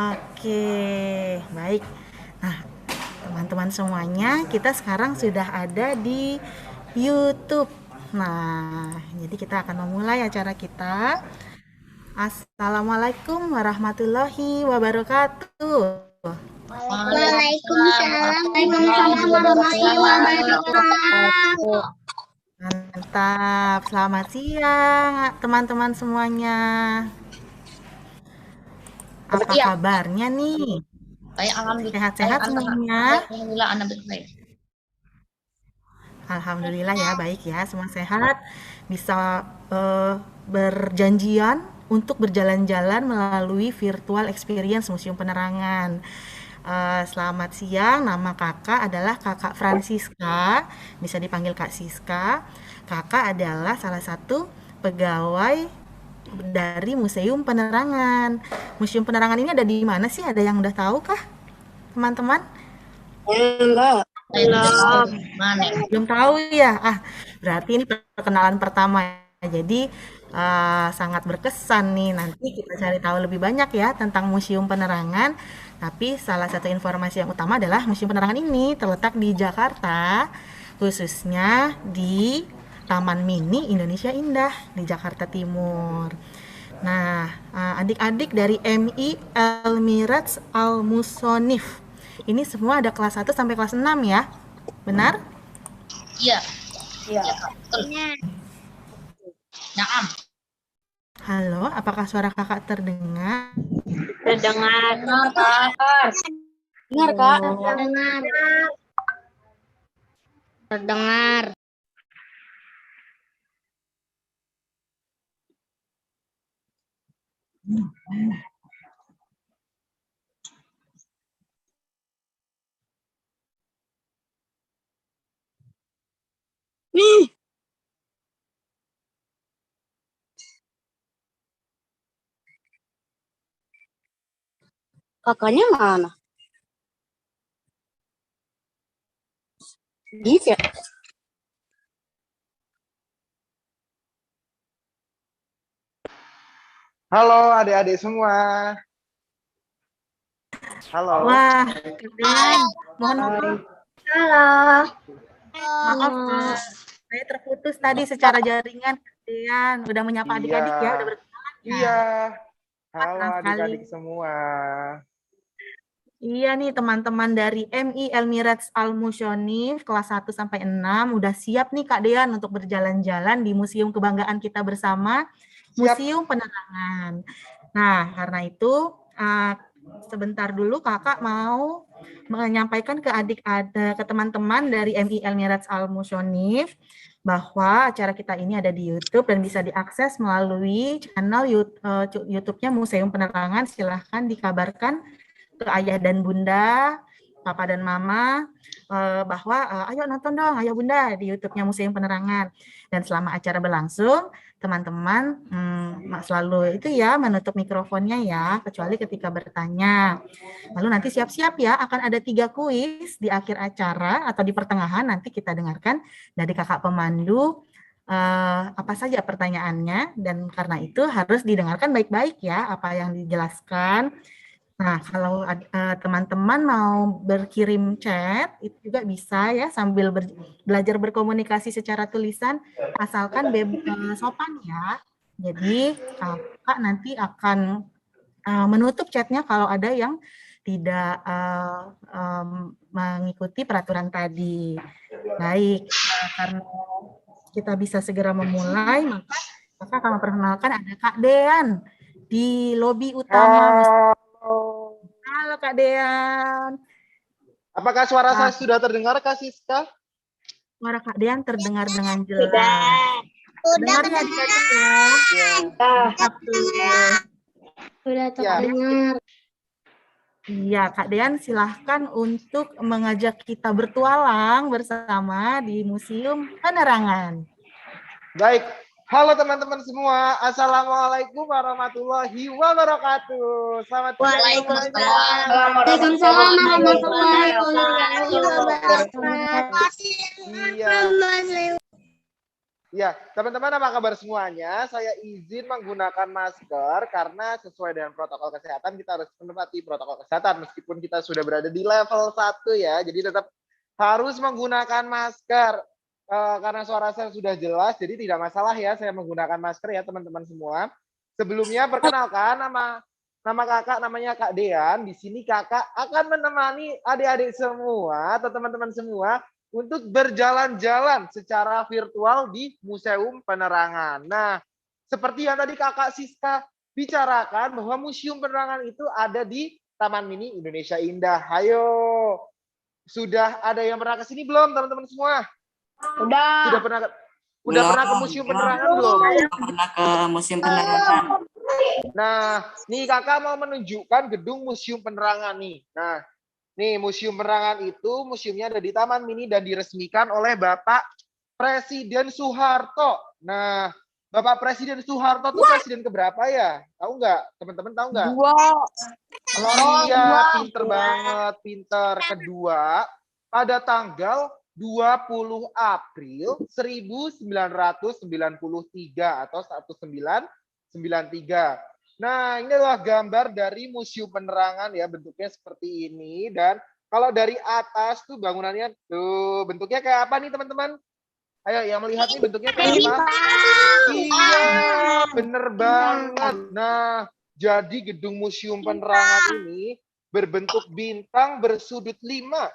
Oke, baik. Nah, teman-teman semuanya, kita sekarang sudah ada di YouTube. Nah, jadi kita akan memulai acara kita. Assalamualaikum warahmatullahi wabarakatuh. Waalaikumsalam warahmatullahi wabarakatuh. Mantap, selamat siang teman-teman semuanya. Apa kabarnya nih? Sehat-sehat semuanya? Alhamdulillah ya, baik ya, semua sehat. Bisa berjanjian untuk berjalan-jalan melalui virtual experience Museum Penerangan. Selamat siang, nama kakak adalah kakak Francisca, bisa dipanggil Kak Siska. Kakak adalah salah satu pegawai dari Museum Penerangan. Museum Penerangan ini ada di mana sih? Ada yang udah tahu kah, teman-teman? Enggak. Belum tahu ya? Berarti ini perkenalan pertama. Jadi sangat berkesan nih. Nanti kita cari tahu lebih banyak ya tentang Museum Penerangan. Tapi salah satu informasi yang utama adalah Museum Penerangan ini terletak di Jakarta, khususnya di Taman Mini Indonesia Indah di Jakarta Timur. Nah, adik-adik dari MI Elmiraj Al-Musonif. Ini semua ada kelas 1 sampai kelas 6 ya. Benar? Iya. Iya. Naam. Halo, apakah suara kakak terdengar? Terdengar. Dengar, Kak. Terdengar. Kakaknya mana? Gitu ya? Halo adik-adik semua. Halo. Wah, keren. Mohon maaf. Halo. Maaf, saya terputus tadi secara jaringan. Kalian udah menyapa adik-adik ya, udah berkenalan ya. Iya. Halo Senang sekali. adik-adik semua. Iya nih teman-teman dari MI Elmiraj Al-Musyonif kelas 1 sampai 6 udah siap nih Kak Dean untuk berjalan-jalan di museum kebanggaan kita bersama, Museum Penerangan. Nah, karena itu sebentar dulu Kakak mau menyampaikan ke ke teman-teman dari MI Elmiraj Al-Musyonif bahwa acara kita ini ada di YouTube dan bisa diakses melalui channel YouTube-nya Museum Penerangan. Silahkan dikabarkan ke ayah dan bunda, papa dan mama, bahwa ayo nonton dong ayah bunda di YouTube-nya Museum Penerangan. Dan selama acara berlangsung, teman-teman selalu itu ya menutup mikrofonnya ya, kecuali ketika bertanya. Lalu nanti siap-siap ya, akan ada 3 kuis di akhir acara atau di pertengahan, nanti kita dengarkan dari kakak pemandu apa saja pertanyaannya, dan karena itu harus didengarkan baik-baik ya apa yang dijelaskan. Nah, kalau teman-teman mau berkirim chat, itu juga bisa ya sambil belajar berkomunikasi secara tulisan, asalkan sopan ya. Jadi, kakak nanti akan menutup chatnya kalau ada yang tidak mengikuti peraturan tadi. Baik, karena kita bisa segera memulai, maka kakak akan memperkenalkan ada Kak Dean di lobi utama. Halo Kak Dean. Apakah suara saya sudah terdengar, Kak Siska? Suara Kak Dean terdengar dengan jelas. Dengar ya adik-adik ya. Sudah terdengar. Iya, Kak Dean silahkan untuk mengajak kita bertualang bersama di Museum Penerangan. Baik. Halo teman-teman semua. Assalamualaikum warahmatullahi wabarakatuh. Selamat siang. Waalaikumsalam warahmatullahi wabarakatuh. Iya. Ya, teman-teman apa kabar semuanya? Saya izin menggunakan masker karena sesuai dengan protokol kesehatan kita harus menepati protokol kesehatan meskipun kita sudah berada di level 1 ya. Jadi tetap harus menggunakan masker. Karena suara saya sudah jelas, jadi tidak masalah ya saya menggunakan masker ya teman-teman semua. Sebelumnya perkenalkan nama kakak namanya Kak Dean. Di sini kakak akan menemani adik-adik semua atau teman-teman semua untuk berjalan-jalan secara virtual di Museum Penerangan. Nah, seperti yang tadi kakak Siska bicarakan bahwa Museum Penerangan itu ada di Taman Mini Indonesia Indah. Ayo, sudah ada yang pernah ke sini belum teman-teman semua? Sudah pernah pernah ke Museum Penerangan belum? Pernah ke Museum Penerangan. Nah, nih kakak mau menunjukkan gedung Museum Penerangan nih. Nah, nih Museum Penerangan itu museumnya ada di Taman Mini dan diresmikan oleh Bapak Presiden Soeharto. Nah, Bapak Presiden Soeharto tuh presiden keberapa ya? Tahu nggak? Teman-teman tahu nggak? Iya, pinter banget, pinter. Kedua, pada tanggal 20 April 1993 atau 1993. Nah, ini adalah gambar dari Museum Penerangan ya, bentuknya seperti ini. Dan kalau dari atas tuh bangunannya tuh bentuknya kayak apa nih teman-teman? Ayo yang melihat nih bentuknya kayak apa? Iya, bener banget. Nah, jadi gedung Museum Penerangan ini berbentuk bintang bersudut 5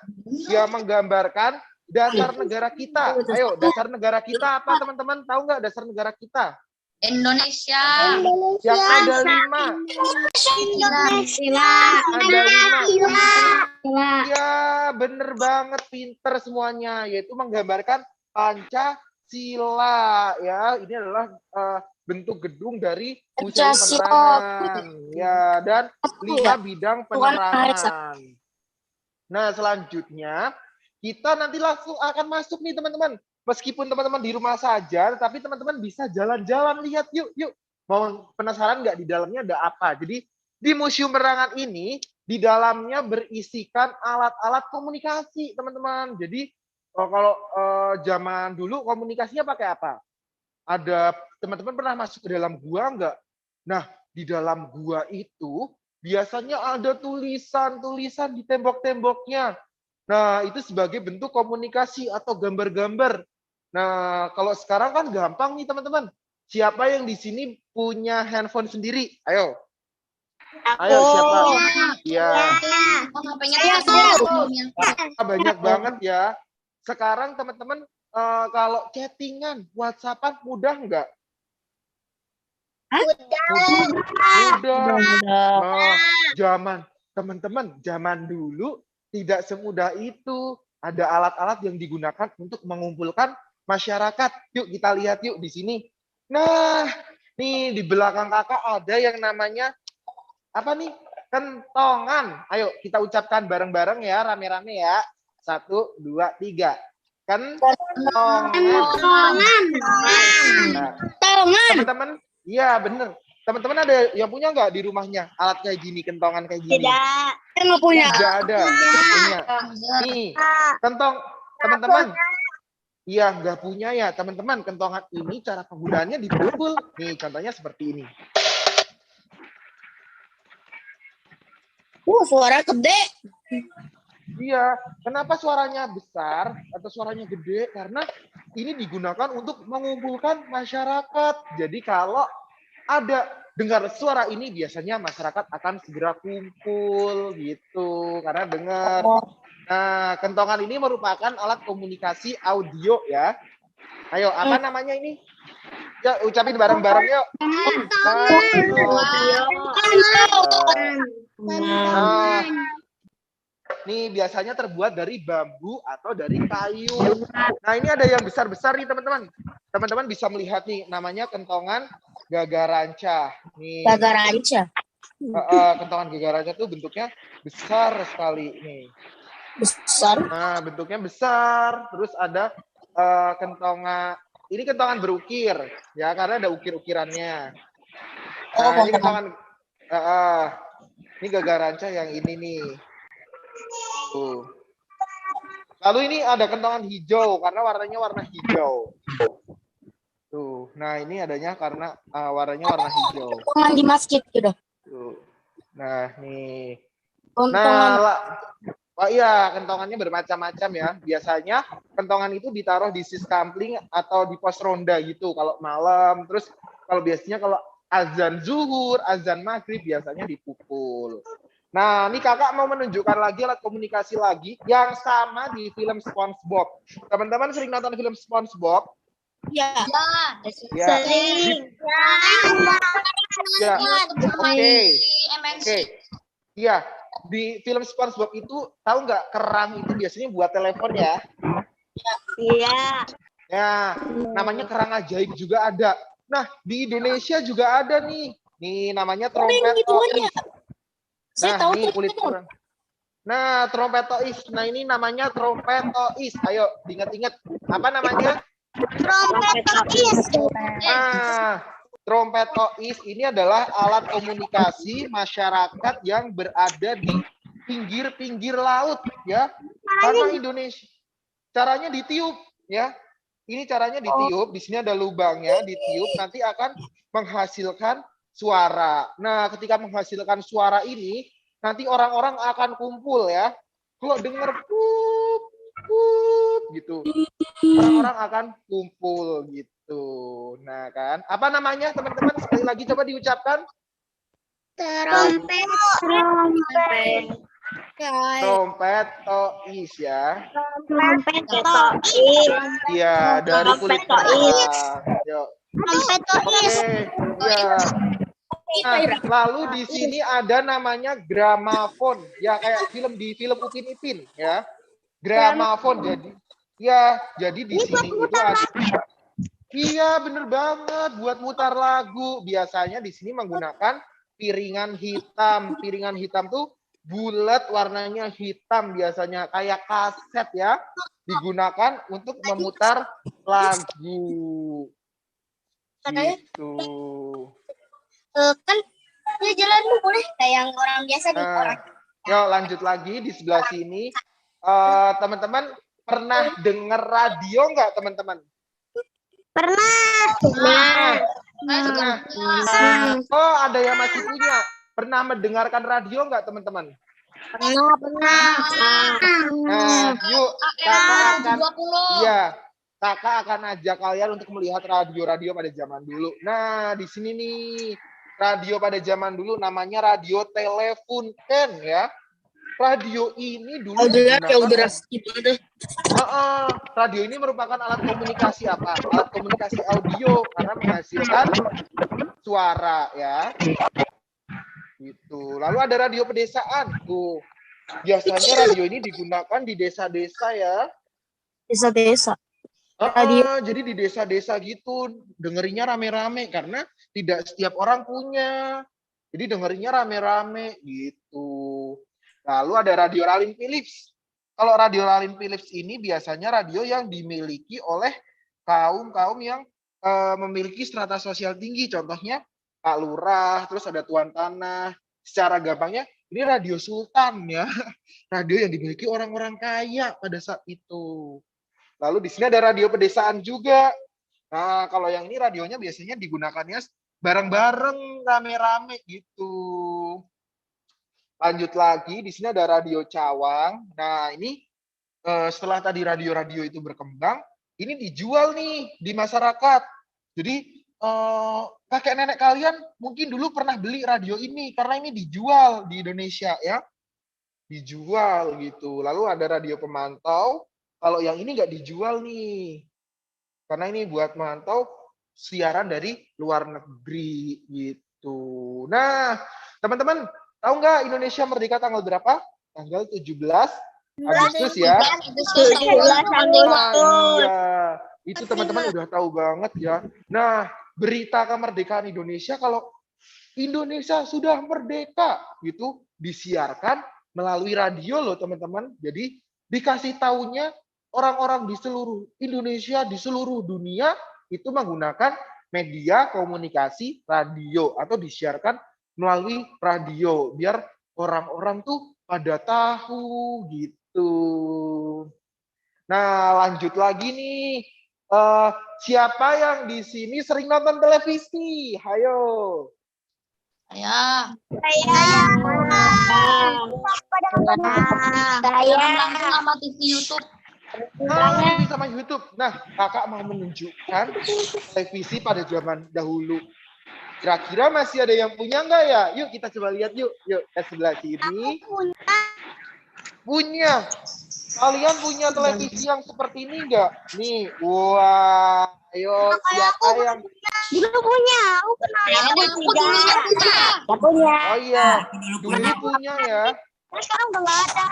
yang menggambarkan dasar negara kita. Ayo, dasar negara kita apa teman-teman? Tahu nggak dasar negara kita? Indonesia. Yang ada 5. Ada 5. Ya, bener banget, pinter semuanya. Yaitu menggambarkan Pancasila. Ya, ini adalah bentuk gedung dari Museum Penerangan. Ya, dan 5 bidang penerangan. Nah, selanjutnya kita nanti langsung akan masuk nih teman-teman. Meskipun teman-teman di rumah saja, tapi teman-teman bisa jalan-jalan, lihat yuk. Mau penasaran nggak di dalamnya ada apa? Jadi di Museum Penerangan ini, di dalamnya berisikan alat-alat komunikasi, teman-teman. Jadi kalau zaman dulu komunikasinya pakai apa? Ada teman-teman pernah masuk ke dalam gua nggak? Nah, di dalam gua itu biasanya ada tulisan-tulisan di tembok-temboknya. Nah, itu sebagai bentuk komunikasi atau gambar-gambar. Nah, kalau sekarang kan gampang nih teman-teman. Siapa yang di sini punya handphone sendiri? Ayo. Ayo siapa? Iya. Banyak banget ya. Sekarang teman-teman kalau chattingan, WhatsAppan mudah nggak? Mudah. Nah, zaman dulu tidak semudah itu. Ada alat-alat yang digunakan untuk mengumpulkan masyarakat. Yuk kita lihat yuk di sini. Nah, nih di belakang kakak ada yang namanya apa nih? Kentongan. Ayo kita ucapkan bareng-bareng ya, rame-rame ya. 1, 2, 3. Kentongan. Nah, teman-teman, iya bener. Teman-teman ada yang punya nggak di rumahnya alat kayak gini, kentongan kayak gini? Tidak. Saya nggak punya. Tidak ada. Punya. Nih, kentong teman-teman. Iya, nggak punya ya, teman-teman. Kentongan ini cara penggunaannya dipukul. Nih, contohnya seperti ini. Suara gede. Iya, kenapa suaranya besar atau suaranya gede? Karena ini digunakan untuk mengumpulkan masyarakat. Jadi kalau ada dengar suara ini biasanya masyarakat akan segera kumpul gitu karena dengar. Nah, kentongan ini merupakan alat komunikasi audio ya. Ayo, apa namanya ini? Ya, ucapin bareng-bareng yuk. Nah, nih biasanya terbuat dari bambu atau dari kayu. Nah, ini ada yang besar-besar nih teman-teman. Teman-teman bisa melihat nih namanya kentongan gagaranca. Nih. Gagaranca. Kentongan gagaranca tuh bentuknya besar sekali nih. Besar. Nah, bentuknya besar. Terus ada kentongan, ini kentongan berukir ya karena ada ukir-ukirannya. Nah, ini kentongan ini gagaranca yang ini nih. Tuh. Lalu ini ada kentongan hijau karena warnanya warna hijau. Tuh. Nah, ini adanya karena warnanya warna hijau. Kentongan di masjid gitu. Tuh. Nah, nih. Kentongan. Oh iya, kentongannya bermacam-macam ya. Biasanya kentongan itu ditaruh di siskampling atau di pos ronda gitu kalau malam. Terus biasanya kalau azan zuhur, azan maghrib biasanya dipukul. Nah, ini kakak mau menunjukkan lagi alat komunikasi lagi yang sama di film SpongeBob. Teman-teman sering nonton film SpongeBob? Ya. Ya. Ya. Oke. Oke. Iya, di film SpongeBob itu tahu nggak kerang itu biasanya buat telepon ya? Iya. Ya, namanya kerang ajaib juga ada. Nah, di Indonesia juga ada nih. Nih namanya trompet tois. Nah, nih kulit kerang. Nah, trompet tois. Nah, ini namanya trompet tois. Ayo, diingat-ingat. Apa namanya? Trompet tois. Nah, trompet tois ini adalah alat komunikasi masyarakat yang berada di pinggir-pinggir laut ya. Karena Indonesia caranya ditiup ya. Ini caranya ditiup, di sini ada lubangnya, ditiup nanti akan menghasilkan suara. Nah, ketika menghasilkan suara ini nanti orang-orang akan kumpul ya. Kalau dengar pup pup gitu, orang-orang akan kumpul gitu. Nah kan, apa namanya teman-teman? Sekali lagi coba diucapkan. Trompet. Trompet tois ya. Trompet tois. Iya, dari kulit kerang. Yuk. Trompet tois. Oke, ya. Nah, lalu di sini ada namanya gramafon. Ya kayak di film Upin Ipin ya. Gramafon jadi di sini itu ada. Iya, bener banget buat mutar lagu. Biasanya di sini menggunakan piringan hitam. Piringan hitam tuh bulat, warnanya hitam biasanya kayak kaset ya. Digunakan untuk memutar lagu. Gitu. Kan ya jalan dulu boleh kayak yang orang biasa nih orang. Yuk lanjut lagi di sebelah sini. Teman-teman pernah dengar radio nggak teman-teman? Pernah. Pernah. Oh, ada yang masih punya. Pernah mendengarkan radio nggak teman-teman? Pernah. Nah, yuk kakak akan ajak kalian untuk melihat radio-radio pada zaman dulu. Nah, di sini nih radio pada zaman dulu namanya radio Telefunken ya. Radio ini dulu radio ini merupakan alat komunikasi apa? Alat komunikasi audio karena menghasilkan suara ya. Gitu. Lalu ada radio pedesaan tuh. Biasanya radio ini digunakan di desa-desa ya. Desa-desa. Jadi di desa-desa gitu dengerinnya rame-rame karena tidak setiap orang punya. Jadi dengerinnya rame-rame gitu. Lalu ada radio Ralin Philips. Kalau radio Ralin Philips ini biasanya radio yang dimiliki oleh kaum-kaum yang memiliki strata sosial tinggi. Contohnya Pak Lurah, terus ada Tuan Tanah. Secara gampangnya ini radio sultan ya. Radio yang dimiliki orang-orang kaya pada saat itu. Lalu di sini ada radio pedesaan juga. Nah, kalau yang ini radionya biasanya digunakannya bareng-bareng, rame-rame gitu. Lanjut lagi, di sini ada radio cawang. Nah, ini setelah tadi radio-radio itu berkembang, ini dijual nih di masyarakat. Jadi, kakek nenek kalian mungkin dulu pernah beli radio ini, karena ini dijual di Indonesia ya. Dijual gitu. Lalu ada radio pemantau. Kalau yang ini nggak dijual nih. Karena ini buat memantau siaran dari luar negeri gitu. Nah, teman-teman, tahu nggak Indonesia merdeka tanggal berapa? Tanggal 17 Agustus ya. Iya, itu teman-teman udah tahu banget ya. Nah, berita kemerdekaan Indonesia kalau Indonesia sudah merdeka gitu disiarkan melalui radio loh teman-teman. Jadi dikasih taunya orang-orang di seluruh Indonesia, di seluruh dunia itu menggunakan media komunikasi radio atau disiarkan melalui radio biar orang-orang tuh pada tahu gitu. Nah, lanjut lagi nih. siapa yang di sini sering nonton televisi? Hayo. Saya. Langsung sama TV YouTube. TV sama YouTube. Nah, kakak mau menunjukkan televisi pada zaman dahulu. Kira-kira masih ada yang punya nggak ya? Yuk kita coba lihat yuk. Yuk ke sebelah sini. Punya. Kalian punya televisi yang seperti ini nggak? Nih, wah. Ayo, siapa yang Dulu punya, aku pernah. Aku dulunya punya. Oh iya, dulu punya ya. Sekarang udah nggak ada.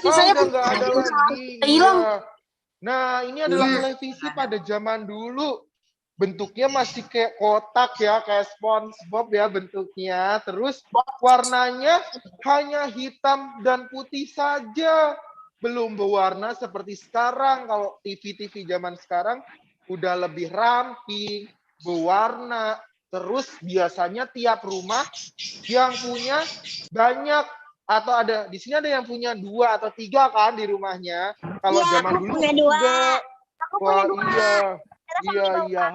Saya nggak ada lagi. Hilang. Iya. Nah, ini adalah televisi pada zaman dulu. Bentuknya masih kayak kotak ya, kayak SpongeBob ya bentuknya. Terus warnanya hanya hitam dan putih saja. Belum berwarna seperti sekarang. Kalau TV-TV zaman sekarang udah lebih ramping, berwarna. Terus biasanya tiap rumah yang punya banyak atau ada di sini ada yang punya 2 atau 3 kan di rumahnya. Kalau Iya, zaman aku dulu punya 2. enggak. Aku punya Wah, 2. iya.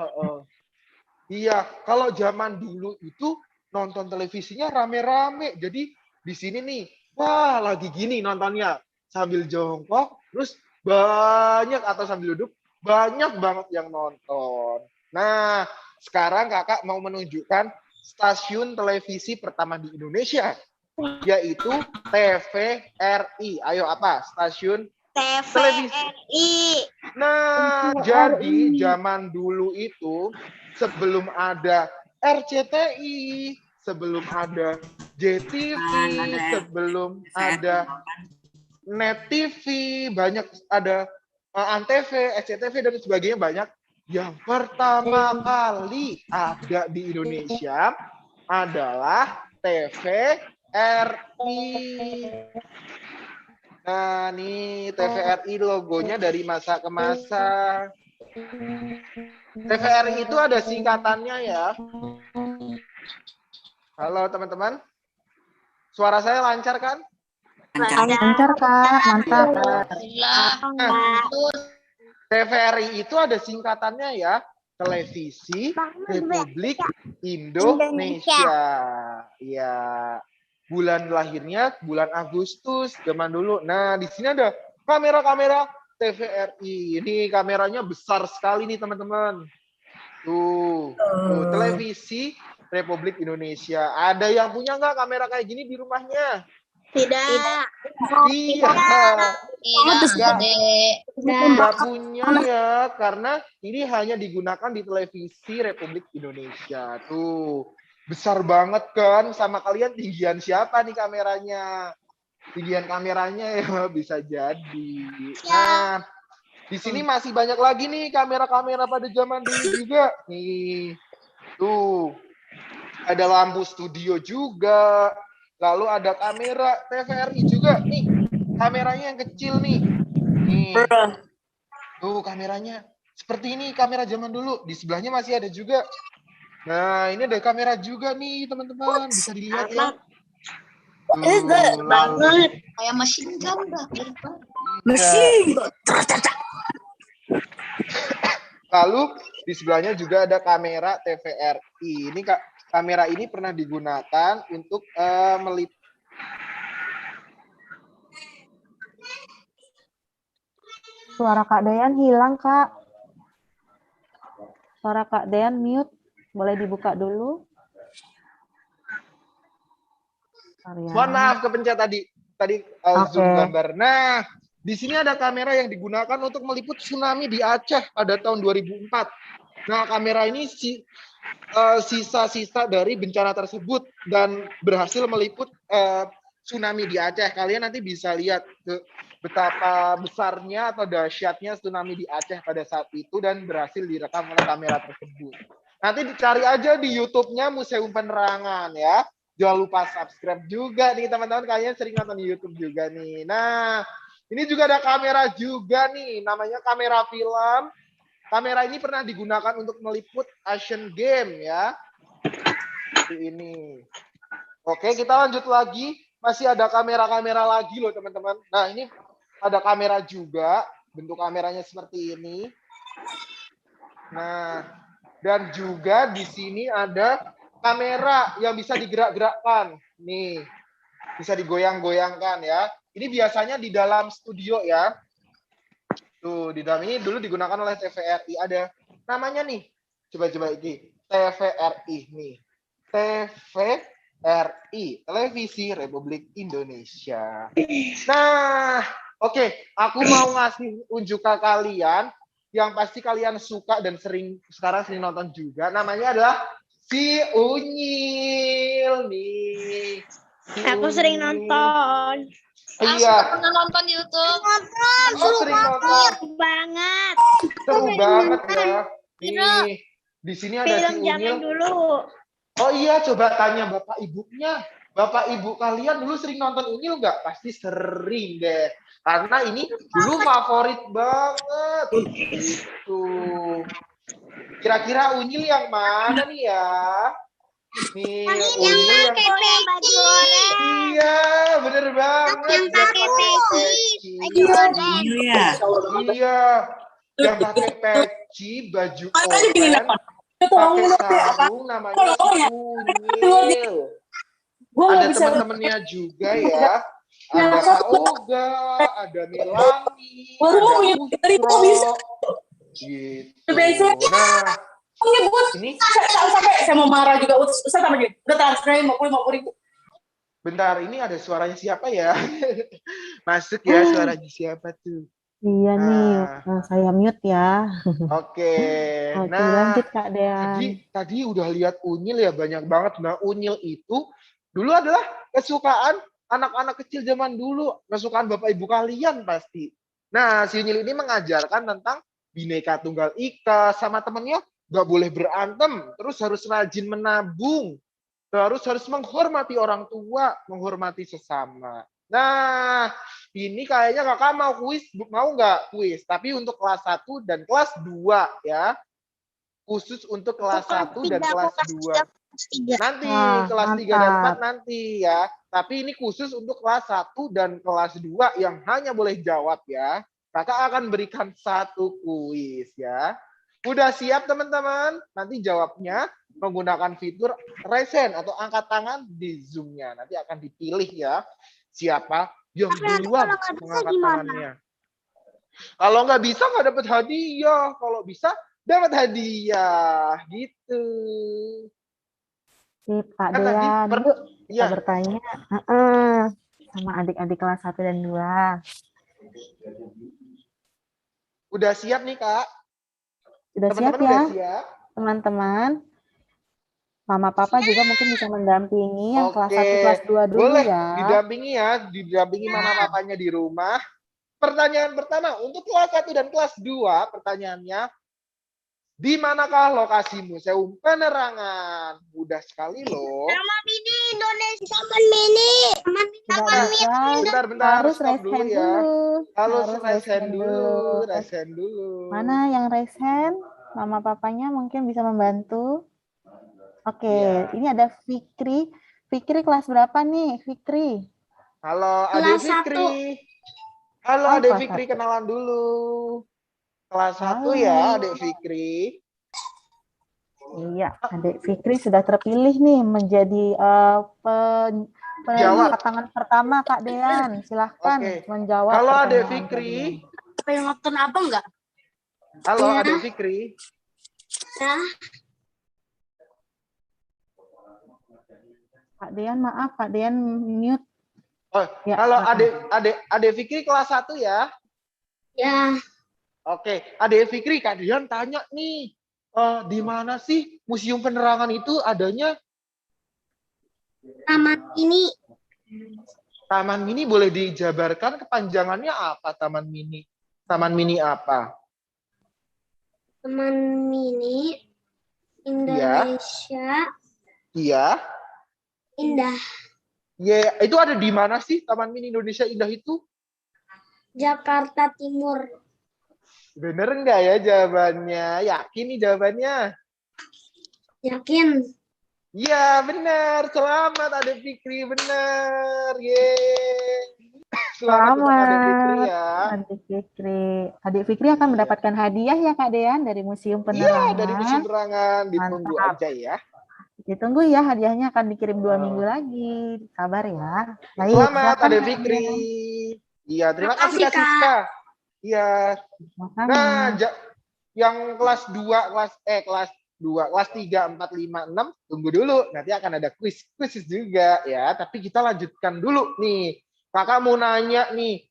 Iya, kalau zaman dulu itu nonton televisinya rame-rame. Jadi di sini nih, wah lagi gini nontonnya sambil jongkok, terus banyak atau sambil duduk banyak banget yang nonton. Nah, sekarang kakak mau menunjukkan stasiun televisi pertama di Indonesia, yaitu TVRI. Ayo apa? Stasiun TVRI. Nah, jadi zaman dulu itu sebelum ada RCTI, sebelum ada JTV, sebelum ada Net TV, banyak ada Antv, SCTV dan sebagainya banyak. Yang pertama kali ada di Indonesia adalah TVRI. Nah, nih TVRI logonya dari masa ke masa. TVRI itu ada singkatannya ya. Halo teman-teman. Suara saya lancar kan? Lancar Kak, mantap. Alhamdulillah. TVRI itu ada singkatannya ya. Televisi Republik Indonesia. Ya. Bulan lahirnya bulan Agustus zaman dulu. Nah, di sini ada kamera-kamera TVRI. Ini kameranya besar sekali nih, teman-teman. Tuh, televisi Republik Indonesia. Ada yang punya nggak kamera kayak gini di rumahnya? Tidak. Iya. Nggak punya ya, karena ini hanya digunakan di televisi Republik Indonesia. Tuh, besar banget kan? Sama kalian tinggian siapa nih kameranya? Tinggian kameranya ya bisa jadi. Nah, di sini masih banyak lagi nih kamera-kamera pada zaman dulu juga. Nih, tuh, ada lampu studio juga. Lalu ada kamera TVRI juga. Nih, kameranya yang kecil nih. Nih, tuh kameranya seperti ini kamera zaman dulu. Di sebelahnya masih ada juga. Nah, ini ada kamera juga nih, teman-teman. Bisa dilihat ya. Banget. Kayak mesin gun dah. Mesin. Lalu di sebelahnya juga ada kamera TVRI. Ini kamera ini pernah digunakan untuk meliput. Suara Kak Dayan hilang, Kak. Suara Kak Dayan mute. Boleh dibuka dulu. Mohon maaf kepencet tadi zoom gambar. Nah, di sini ada kamera yang digunakan untuk meliput tsunami di Aceh pada tahun 2004. Nah, kamera ini sisa-sisa dari bencana tersebut dan berhasil meliput tsunami di Aceh. Kalian nanti bisa lihat betapa besarnya atau dahsyatnya tsunami di Aceh pada saat itu dan berhasil direkam oleh kamera tersebut. Nanti dicari aja di YouTube-nya Museum Penerangan ya. Jangan lupa subscribe juga nih teman-teman, kalian sering nonton di YouTube juga nih. Nah, ini juga ada kamera juga nih, namanya kamera film. Kamera ini pernah digunakan untuk meliput Asian Games ya. Seperti ini. Oke, kita lanjut lagi. Masih ada kamera-kamera lagi loh teman-teman. Nah, ini ada kamera juga. Bentuk kameranya seperti ini. Nah, dan juga di sini ada kamera yang bisa digerak-gerakkan. Nih, bisa digoyang-goyangkan ya. Ini biasanya di dalam studio ya. Tuh, di dalam ini dulu digunakan oleh TVRI. Ada namanya nih. Coba-coba ini. TVRI nih. TVRI, Televisi Republik Indonesia. Nah, oke. Aku mau ngasih unjuk ke kalian yang pasti kalian suka dan sekarang sering nonton juga. Namanya adalah Si Unyil nih. Si Aku sering Unyil. nonton. Iya. Pernah nonton di YouTube. Oh, sering nonton. Banget. Seru banget ya. Nih, di sini ada si Film zaman Unyil. dulu. Oh iya, coba tanya bapak ibunya. Bapak ibu kalian dulu sering nonton Unyil nggak? Pasti sering deh. Karena ini dulu favorit banget. Gitu. Kira-kira Unyil yang mana nih ya? Nih, Unyil yang... baju oranye. Iya, bener banget. Yang pakai peci. Ini ya. Iya, yang pakai peci, baju oranye, pakai sarung, namanya Unyil. Ada teman-temannya juga ya. Ada Kak Oga, ada Melani, ada Pusro. Gitu. Nah, ini Sampai saya mau marah juga. Ustaz sama gini. Udah transfer 50.000. bentar, ini ada suaranya siapa ya? Masuk ya suaranya siapa tuh? Iya nih, saya mute ya. Oke. Oke, Nah, lanjut Kak Dean. tadi udah lihat Unyil ya, banyak banget. Nah, Unyil itu dulu adalah kesukaan anak-anak kecil zaman dulu, kesukaan bapak ibu kalian pasti. Nah, si Unyil ini mengajarkan tentang Bhinneka Tunggal Ika, sama temennya nggak boleh berantem, terus harus rajin menabung, terus harus menghormati orang tua, menghormati sesama. Nah, ini kayaknya kakak mau kuis, mau nggak kuis? Tapi untuk kelas 1 dan kelas 2 ya. Khusus untuk kelas 1 dan kelas 2. Nanti kelas 3 dan 4 nanti ya. Tapi ini khusus untuk kelas 1 dan kelas 2 yang hanya boleh jawab ya. Kakak akan berikan 1 kuis ya. Udah siap teman-teman? Nanti jawabnya menggunakan fitur raise hand atau angkat tangan di Zoom-nya. Nanti akan dipilih ya siapa yang duluan mengangkat tangannya. Kalau nggak bisa nggak dapat hadiah. Kalau bisa dapat hadiah gitu. Sip, Kak Kan tadi Dean, yuk kita ya. bertanya sama adik-adik kelas 1 dan 2. Udah siap nih Kak? Sudah siap Teman-teman ya, udah siap? teman-teman? Mama Papa juga mungkin bisa mendampingi yang kelas 1, Oke, kelas 2 dulu boleh ya. didampingi mama papanya di rumah. Pertanyaan pertama, untuk kelas 1 dan kelas 2, pertanyaannya, di manakah lokasi Museum Penerangan? Mudah sekali loh. Taman Mini Indonesia. Taman Mini. Tidak bisa, Bentar, harus stop raise dulu hand ya. dulu. Harus raise hand dulu. Mana yang raise hand? Mama Papanya mungkin bisa membantu. Oke, Iya. ini ada Fikri. Fikri kelas berapa nih, Fikri? Halo, Kelas Ade Fikri. Halo, Oh, Ade kelas Fikri, 1. kenalan dulu. Kelas 1 Halo. ya, Ade Fikri. Iya, Adik Fikri sudah terpilih nih menjadi Jawab. tangan pertama Kak Dean. Silahkan Oke. menjawab. Halo, Ade pertanyaan Fikri. Kak Pengen nonton apa enggak? Halo, Iya. Ade Fikri. Ya. Dean, maaf Kak Dean mute. Oh, Ya, halo, silakan. Ade Fikri kelas 1 ya. Ya. Oke, Ade Fikri, Kak Dian tanya nih, di mana sih Museum Penerangan itu adanya? Taman ini. Taman Mini boleh dijabarkan kepanjangannya apa Taman Mini? Taman Mini apa? Taman Mini Indonesia. Iya. Indah. Ya, itu ada di mana sih Taman Mini Indonesia Indah itu? Jakarta Timur. Bener nggak ya jawabannya? Yakin nih jawabannya? Yakin? Iya, benar. Selamat Ade Fikri, benar. Yeay. Silakan untuk Adik Fikri Selamat, ya. Adik Fikri. Adik Fikri akan mendapatkan hadiah ya Kak Dean dari Museum Iya, dari Museum Penerangan. Penerangan. Ditunggu Mantap. aja ya. Ditunggu ya, hadiahnya akan dikirim 2 minggu lagi. Sabar ya. Baik, Selamat silakan Adik Kak Fikri. Dean. Iya, terima kasih Makasih, Kak Siska. Iya. Sama-sama. Nah, yang kelas 2, kelas 2, kelas 3, 4, 5, 6, tunggu dulu. Nanti akan ada kuis juga ya. Tapi kita lanjutkan dulu nih. Kakak mau nanya nih.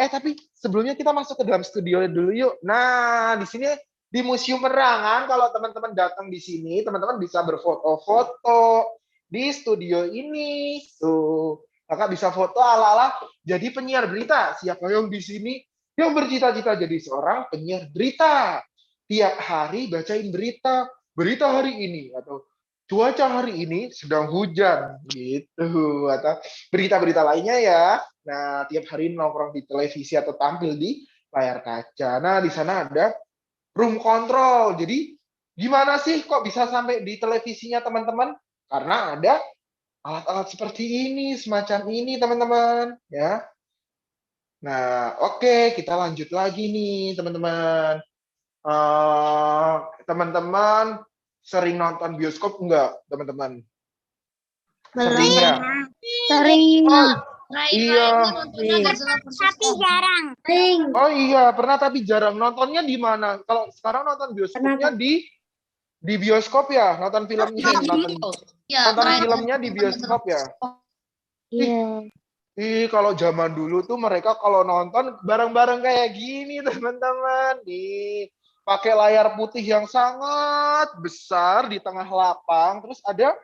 Tapi sebelumnya kita masuk ke dalam studio dulu yuk. Nah, di sini di Museum Penerangan, kalau teman-teman datang di sini, teman-teman bisa berfoto-foto di studio ini. Tuh, kakak bisa foto ala-ala jadi penyiar berita. Siapa yang di sini yang bercita-cita jadi seorang penyiar berita? Tiap hari bacain berita hari ini, atau cuaca hari ini sedang hujan gitu, atau berita-berita lainnya ya. Nah, tiap hari nongkrong di televisi atau tampil di layar kaca. Nah, di sana ada room control. Jadi, gimana sih kok bisa sampai di televisinya teman-teman? Karena ada alat-alat seperti ini, semacam ini teman-teman ya. Nah, oke, kita lanjut lagi nih teman-teman. Teman-teman sering nonton bioskop enggak, teman-teman? Sering ya? Sering. Iya. Tapi jarang. Oh iya, pernah tapi jarang. Nontonnya di mana? Kalau sekarang nonton bioskopnya di bioskop ya, nonton filmnya, Ya, nonton filmnya di bioskop ya. Iya. Kalau zaman dulu tuh mereka kalau nonton bareng-bareng kayak gini teman-teman. Nih, pakai layar putih yang sangat besar di tengah lapang, terus ada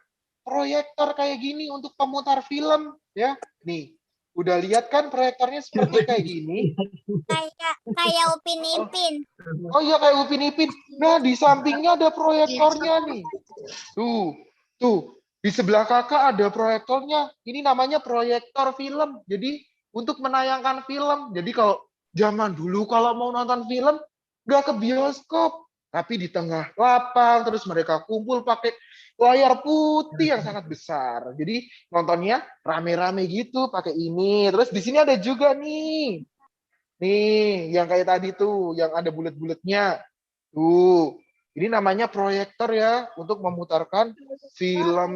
proyektor kayak gini untuk pemutar film ya. Nih, udah lihat kan proyektornya seperti kayak gini? Kayak Upin Ipin. Oh iya, kayak Upin Ipin. Nah, di sampingnya ada proyektornya nih. Tuh. Di sebelah kakak ada proyektornya. Ini namanya proyektor film. Jadi untuk menayangkan film. Jadi kalau zaman dulu kalau mau nonton film nggak ke bioskop, tapi di tengah lapang, terus mereka kumpul pakai layar putih yang sangat besar. Jadi nontonnya rame-rame gitu pakai ini. Terus di sini ada juga nih. Nih, yang kayak tadi tuh, yang ada bulat-bulatnya. Tuh. Ini namanya proyektor ya, untuk memutarkan film.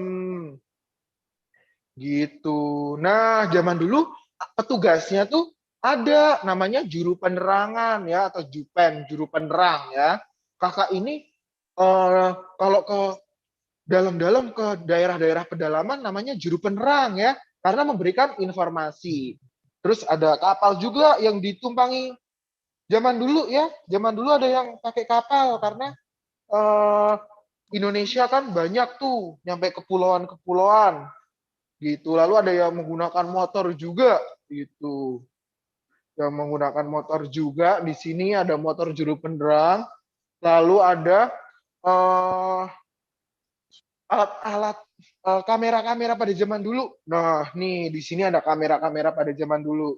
Gitu. Nah, zaman dulu petugasnya tuh ada namanya juru penerangan ya, atau jupen, juru penerang ya. Kakak ini kalau ke dalam-dalam ke daerah-daerah pedalaman namanya juru penerang ya, karena memberikan informasi. Terus ada kapal juga yang ditumpangi zaman dulu ya. Zaman dulu ada yang pakai kapal karena Indonesia kan banyak tuh nyampe kepulauan-kepulauan gitu. Lalu ada yang menggunakan motor juga gitu. Yang menggunakan motor juga. Di sini ada motor juru penerang. Lalu ada alat-alat kamera-kamera pada zaman dulu. Nah, nih di sini ada kamera-kamera pada zaman dulu.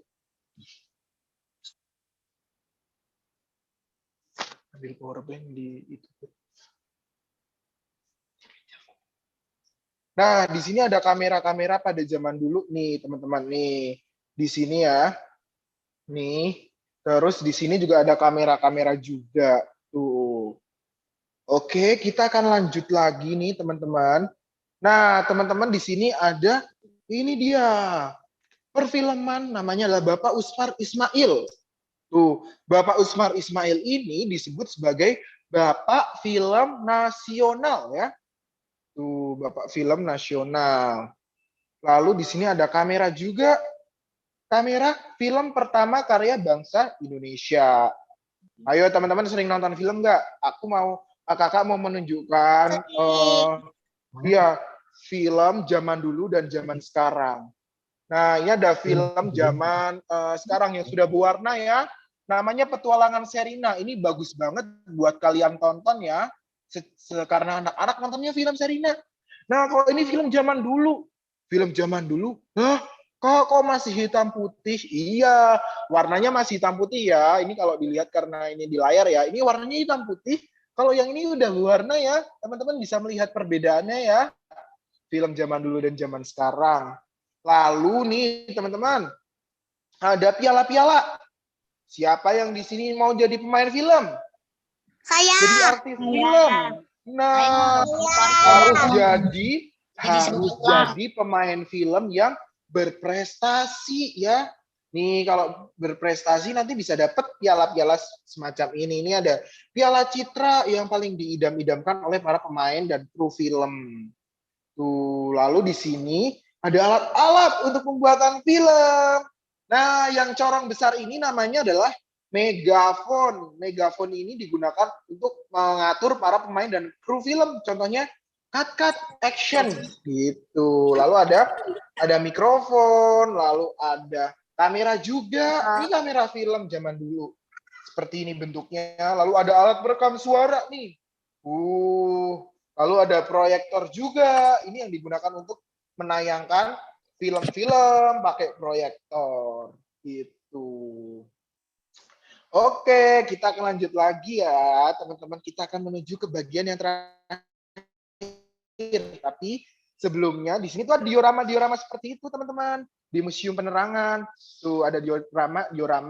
Ambil powerbank di itu. Nah, di sini ada kamera-kamera pada zaman dulu nih, teman-teman nih. Di sini ya. Nih. Terus di sini juga ada kamera-kamera juga. Tuh. Oke, kita akan lanjut lagi nih, teman-teman. Nah, teman-teman di sini ada ini dia. Perfilman namanya adalah Bapak Usmar Ismail. Tuh, Bapak Usmar Ismail ini disebut sebagai Bapak Film Nasional ya. Tuh, Bapak Film Nasional. Lalu di sini ada kamera juga. Kamera film pertama karya bangsa Indonesia. Ayo teman-teman sering nonton film nggak? Kakak mau menunjukkan film zaman dulu dan zaman sekarang. Nah, ini ada film zaman sekarang yang sudah berwarna ya. Namanya Petualangan Sherina. Ini bagus banget buat kalian tonton ya. Karena anak-anak nontonnya film Sherina. Nah, kalau ini film zaman dulu. Film zaman dulu. Kok masih hitam putih? Iya, warnanya masih hitam putih ya. Ini kalau dilihat karena ini di layar ya. Ini warnanya hitam putih. Kalau yang ini udah berwarna ya. Teman-teman bisa melihat perbedaannya ya. Film zaman dulu dan zaman sekarang. Lalu nih, teman-teman. Ada piala-piala. Siapa yang di sini mau jadi pemain film? Saya. Jadi artis film. Nah, harus jadi pemain film yang berprestasi ya. Nih kalau berprestasi nanti bisa dapat piala-piala semacam ini. Ini ada Piala Citra yang paling diidam-idamkan oleh para pemain dan kru film. Tuh, lalu di sini ada alat-alat untuk pembuatan film. Nah, yang corong besar ini namanya adalah megafon. Megafon ini digunakan untuk mengatur para pemain dan kru film. Contohnya cut action gitu. Lalu ada mikrofon, lalu ada kamera juga. Ini kamera film zaman dulu. Seperti ini bentuknya. Lalu ada alat perekam suara nih. Lalu ada proyektor juga. Ini yang digunakan untuk menayangkan film-film pakai proyektor. Gitu. Oke, kita akan lanjut lagi ya. Teman-teman, kita akan menuju ke bagian yang terakhir. Tapi sebelumnya di sini tuh ada diorama seperti itu, teman-teman. Di Museum Penerangan tuh ada diorama yang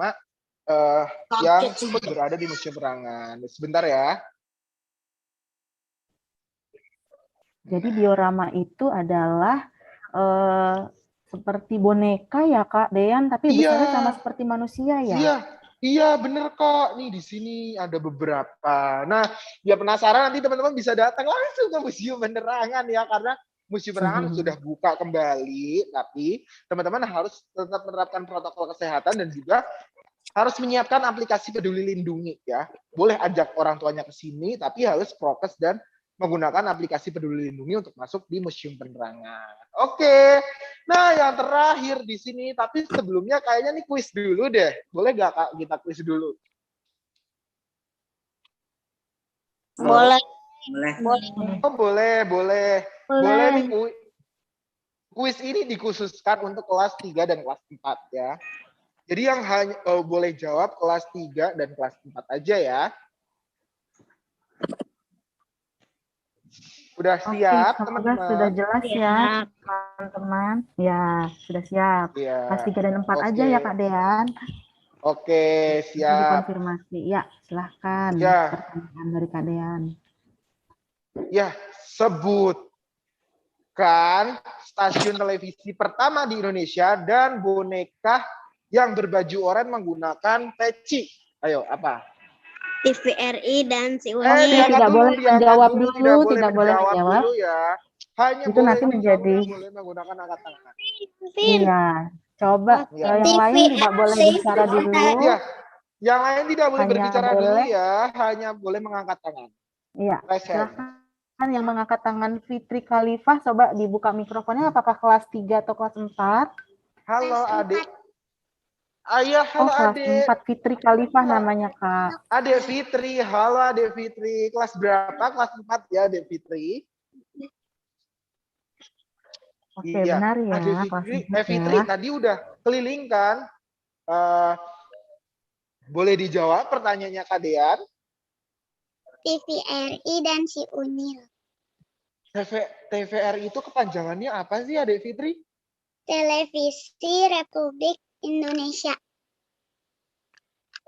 berada di Museum Penerangan. Sebentar ya. Jadi diorama itu adalah seperti boneka ya Kak Dean, tapi besarnya sama seperti manusia ya. Iya, bener kok. Nih di sini ada beberapa. Nah, ya penasaran nanti teman-teman bisa datang langsung ke Museum Penerangan ya, karena Museum Penerangan sudah buka kembali, tapi teman-teman harus tetap menerapkan protokol kesehatan dan juga harus menyiapkan aplikasi Peduli Lindungi ya. Boleh ajak orang tuanya ke sini, tapi harus prokes dan menggunakan aplikasi Peduli Lindungi untuk masuk di Museum Penerangan. Oke. Nah, yang terakhir di sini, tapi sebelumnya kayaknya nih kuis dulu deh. Boleh nggak Kak kita kuis dulu? Boleh. Oh, boleh nih kuis ini dikhususkan untuk kelas 3 dan kelas 4 ya. Jadi yang hanya boleh jawab kelas 3 dan kelas 4 aja ya. Udah siap, teman-teman? Sudah jelas ya, teman-teman. Ya, sudah siap. Ya. Kelas 3 dan 4 aja ya, Kak Dean. Oke, siap. Dikonfirmasi. Ya, silahkan. Ya. Pertanyaan dari Kak Dean. Ya, sebutkan stasiun televisi pertama di Indonesia dan boneka yang berbaju oranye menggunakan peci. Ayo, apa? TVRI dan si Uni. Tidak boleh menjawab dulu, tidak boleh menjawab dulu ya. Hanya itu boleh nanti menjadi boleh menggunakan angkat tangan. Iya, coba Ya. yang lain tidak boleh bicara dulu. Iya. Yang lain tidak boleh Hanya berbicara dulu boleh- ya, hanya boleh mengangkat tangan. Iya, Raise hand. silahkan yang mengangkat tangan Fitri Khalifah, coba dibuka mikrofonnya, apakah kelas 3 atau kelas 4? Halo adik. Ayah, Oh, halo kelas adik. 4 Fitri Khalifah namanya, Kak. Adik Fitri, halo adik Fitri. Kelas berapa? Kelas 4 ya adik Fitri. Oke, Iya. benar ya, Adik kelas Fitri, 4 Fitri ya. tadi udah keliling kan? Boleh dijawab pertanyaannya Kak Dean? TVRI dan si Unil. TVRI itu kepanjangannya apa sih adik Fitri? Televisi Republik Indonesia.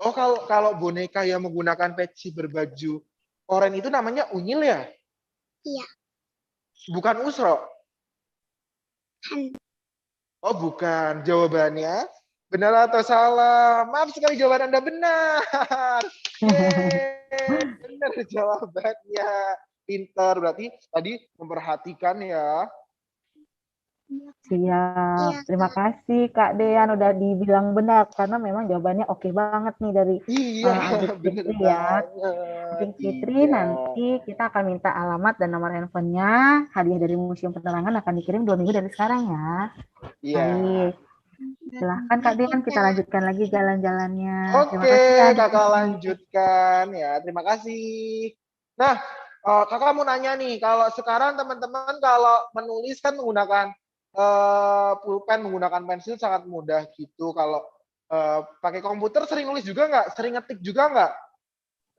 Oh, kalau boneka yang menggunakan peci berbaju oranye itu namanya Unyil ya? Iya. Bukan Usro? Oh, bukan. Jawabannya benar atau salah? Maaf sekali, jawaban Anda benar. Yeay, benar jawabannya. Pintar, berarti tadi memperhatikan ya. Siap. Terima kasih Kak Dean udah dibilang benar karena memang jawabannya oke banget nih dari Iya, Adik benar Fitri ya. banget. Adik Fitri Iya. nanti kita akan minta alamat dan nomor handphonenya. Hadiah dari Museum Penerangan akan dikirim 2 minggu dari sekarang ya. Iya. Baik. Silahkan Kak Dean, kita lanjutkan lagi jalan-jalannya. Terima Oke, kasih Adik kakak Fitri. lanjutkan ya. Terima kasih. Nah, kakak mau nanya nih, kalau sekarang teman-teman kalau menulis kan menggunakan pulpen, menggunakan pensil sangat mudah gitu. Kalau pakai komputer sering nulis juga nggak? Sering ngetik juga nggak?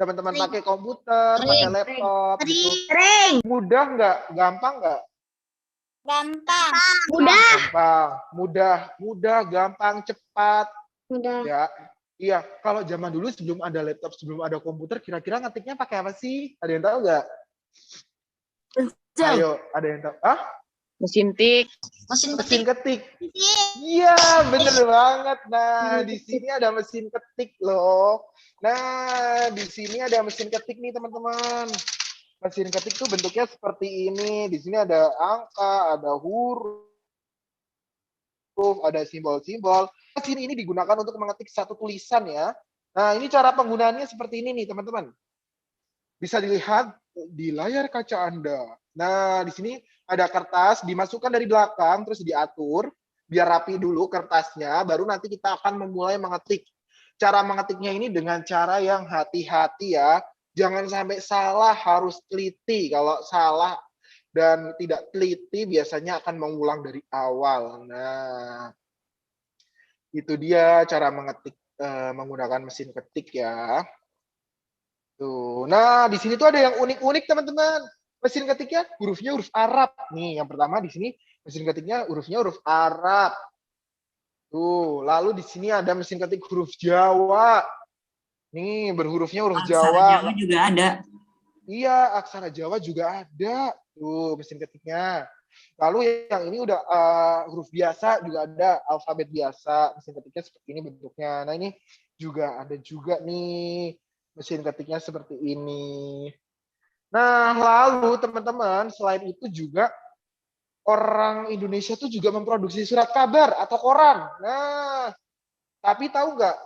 Teman-teman pakai komputer, pakai laptop gitu. Sering. Mudah nggak? Gampang nggak? Gampang. Mudah. Gampang. Mudah, gampang, cepat. Udah. Ya, iya. Kalau zaman dulu sebelum ada laptop, sebelum ada komputer, kira-kira ngetiknya pakai apa sih? Ada yang tahu nggak? Ayo, ada yang tahu? Ah, Mesin tik. Mesin mesin ketik. ketik. Iya, bener banget. Nah, di sini ada mesin ketik loh. Nah, di sini ada mesin ketik nih, teman-teman. Mesin ketik tuh bentuknya seperti ini. Di sini ada angka, ada huruf, ada simbol-simbol. Mesin ini digunakan untuk mengetik satu tulisan ya. Nah, ini cara penggunaannya seperti ini nih, teman-teman. Bisa dilihat di layar kaca Anda. Nah, di sini ada kertas, dimasukkan dari belakang, terus diatur, biar rapi dulu kertasnya, baru nanti kita akan memulai mengetik. Cara mengetiknya ini dengan cara yang hati-hati ya. Jangan sampai salah, harus teliti. Kalau salah dan tidak teliti, biasanya akan mengulang dari awal. Nah, itu dia cara mengetik menggunakan mesin ketik ya. Tuh. Nah, di sini tuh ada yang unik-unik, teman-teman. Mesin ketiknya hurufnya huruf Arab. Nih, yang pertama di sini mesin ketiknya hurufnya huruf Arab. Tuh, lalu di sini ada mesin ketik huruf Jawa. Nih, berhurufnya huruf Aksara Jawa. Jawa juga ada. Iya, aksara Jawa juga ada. Tuh, mesin ketiknya. Lalu yang ini udah huruf biasa juga ada, alfabet biasa. Mesin ketiknya seperti ini bentuknya. Nah, ini juga ada juga nih mesin ketiknya seperti ini. Nah, lalu teman-teman, selain itu juga orang Indonesia tuh juga memproduksi surat kabar atau koran. Nah, tapi tahu nggak,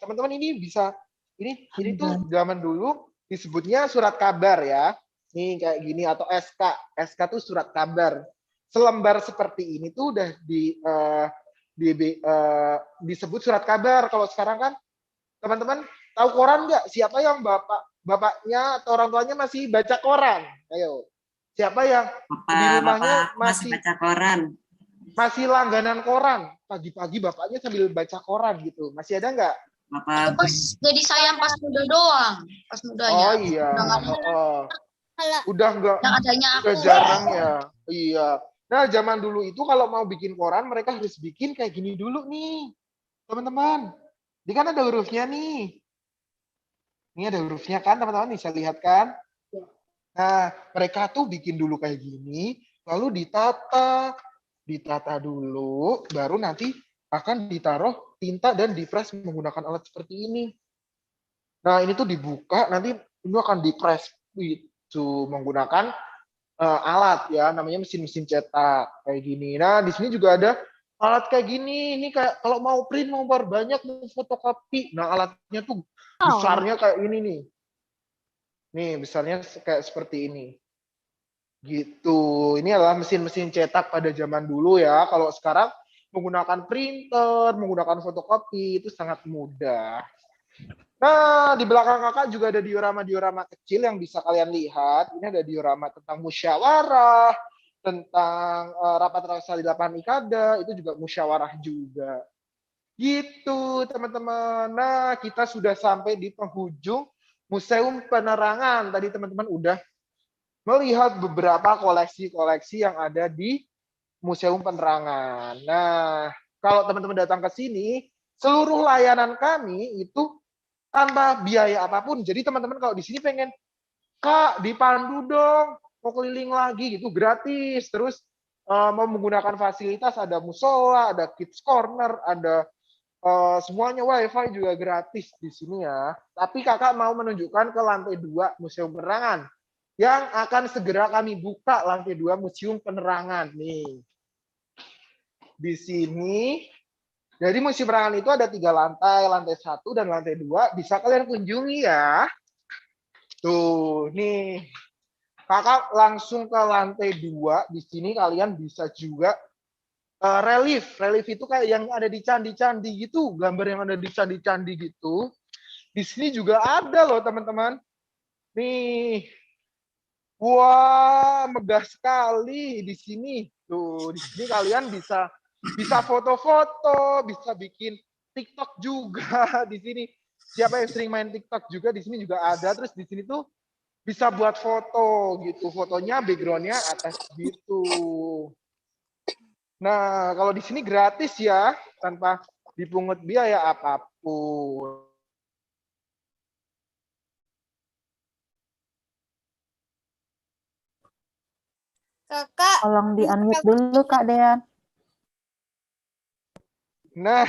teman-teman ini bisa, ini tuh zaman dulu disebutnya surat kabar ya. Nih kayak gini atau SK. SK tuh surat kabar. Selembar seperti ini tuh udah disebut surat kabar. Kalau sekarang kan, teman-teman tahu koran nggak? Siapa yang bapaknya atau orang tuanya masih baca koran? Ayo. Siapa yang di rumahnya masih baca koran? Masih langganan koran. Pagi-pagi bapaknya sambil baca koran gitu. Masih ada nggak? Itu pas jadi sayang pas muda doang. Pas mudanya. Oh iya. Udah nggak. Yang adanya aku. Udah jarang ya. Iya. Nah, zaman dulu itu kalau mau bikin koran, mereka harus bikin kayak gini dulu nih. Teman-teman. Ini kan ada hurufnya nih. Ini ada hurufnya kan, teman-teman bisa lihat kan? Nah, mereka tuh bikin dulu kayak gini, lalu ditata dulu, baru nanti akan ditaruh tinta dan dipres menggunakan alat seperti ini. Nah, ini tuh dibuka, nanti ini akan dipres itu menggunakan alat ya, namanya mesin-mesin cetak kayak gini. Nah, di sini juga ada alat kayak gini. Ini kayak kalau mau print, mau banyak, mau fotokopi. Nah, alatnya tuh besarnya kayak ini nih. Nih, besarnya kayak seperti ini. Gitu. Ini adalah mesin-mesin cetak pada zaman dulu ya. Kalau sekarang menggunakan printer, menggunakan fotokopi, itu sangat mudah. Nah, di belakang kakak juga ada diorama-diorama kecil yang bisa kalian lihat. Ini ada diorama tentang musyawarah, tentang rapat raksasa di lapangan Ikada, itu juga musyawarah juga. Gitu, teman-teman. Nah, kita sudah sampai di penghujung Museum Penerangan. Tadi teman-teman udah melihat beberapa koleksi-koleksi yang ada di Museum Penerangan. Nah, kalau teman-teman datang ke sini, seluruh layanan kami itu tanpa biaya apapun. Jadi teman-teman kalau di sini pengen, Kak, dipandu dong, mau keliling lagi gitu, gratis. Terus mau menggunakan fasilitas, ada musola, ada kids corner, ada semuanya, wifi juga gratis di sini ya. Tapi kakak mau menunjukkan ke lantai 2 Museum Penerangan yang akan segera kami buka, lantai 2 Museum Penerangan nih. Di sini, jadi Museum Penerangan itu ada 3 lantai, lantai 1 dan lantai 2 bisa kalian kunjungi ya. Tuh, nih. Kakak langsung ke lantai 2, di sini kalian bisa juga relief itu kayak yang ada di candi-candi gitu, gambar yang ada di candi-candi gitu. Di sini juga ada loh teman-teman. Nih, wah megah sekali di sini. Tuh, di sini kalian bisa foto-foto, bisa bikin TikTok juga di sini. Siapa yang sering main TikTok juga di sini juga ada. Terus di sini tuh bisa buat foto gitu, fotonya backgroundnya atas gitu. Nah, kalau di sini gratis ya, tanpa dipungut biaya apapun. Kakak, Tolong di-unmute dulu Kak Dean. Nah,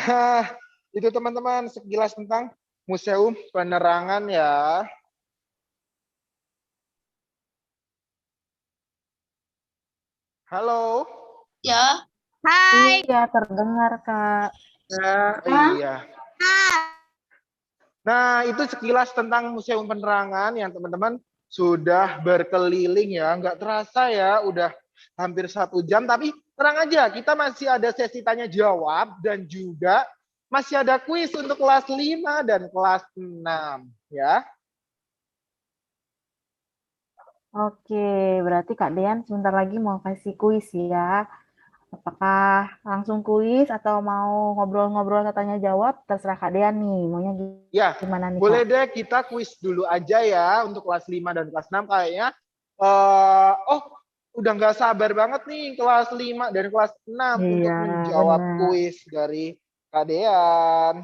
itu teman-teman sekilas tentang Museum Penerangan ya. Halo. Ya, Iya, terdengar Kak. Iya. Nah, itu sekilas tentang Museum Penerangan yang teman-teman sudah berkeliling ya. Nggak terasa ya, udah hampir 1 jam. Tapi tenang aja, kita masih ada sesi tanya jawab dan juga masih ada kuis untuk kelas 5 dan kelas 6 ya. Oke, berarti Kak Dean sebentar lagi mau kasih kuis ya. Apakah langsung kuis atau mau ngobrol-ngobrol atau tanya jawab? Terserah Kak Dean nih, maunya Ya, gimana nih boleh Kak? deh kita kuis dulu aja ya untuk kelas 5 dan kelas 6 kayaknya. Udah nggak sabar banget nih kelas 5 dan kelas 6 untuk Iya, menjawab benar. kuis dari Kak Dean.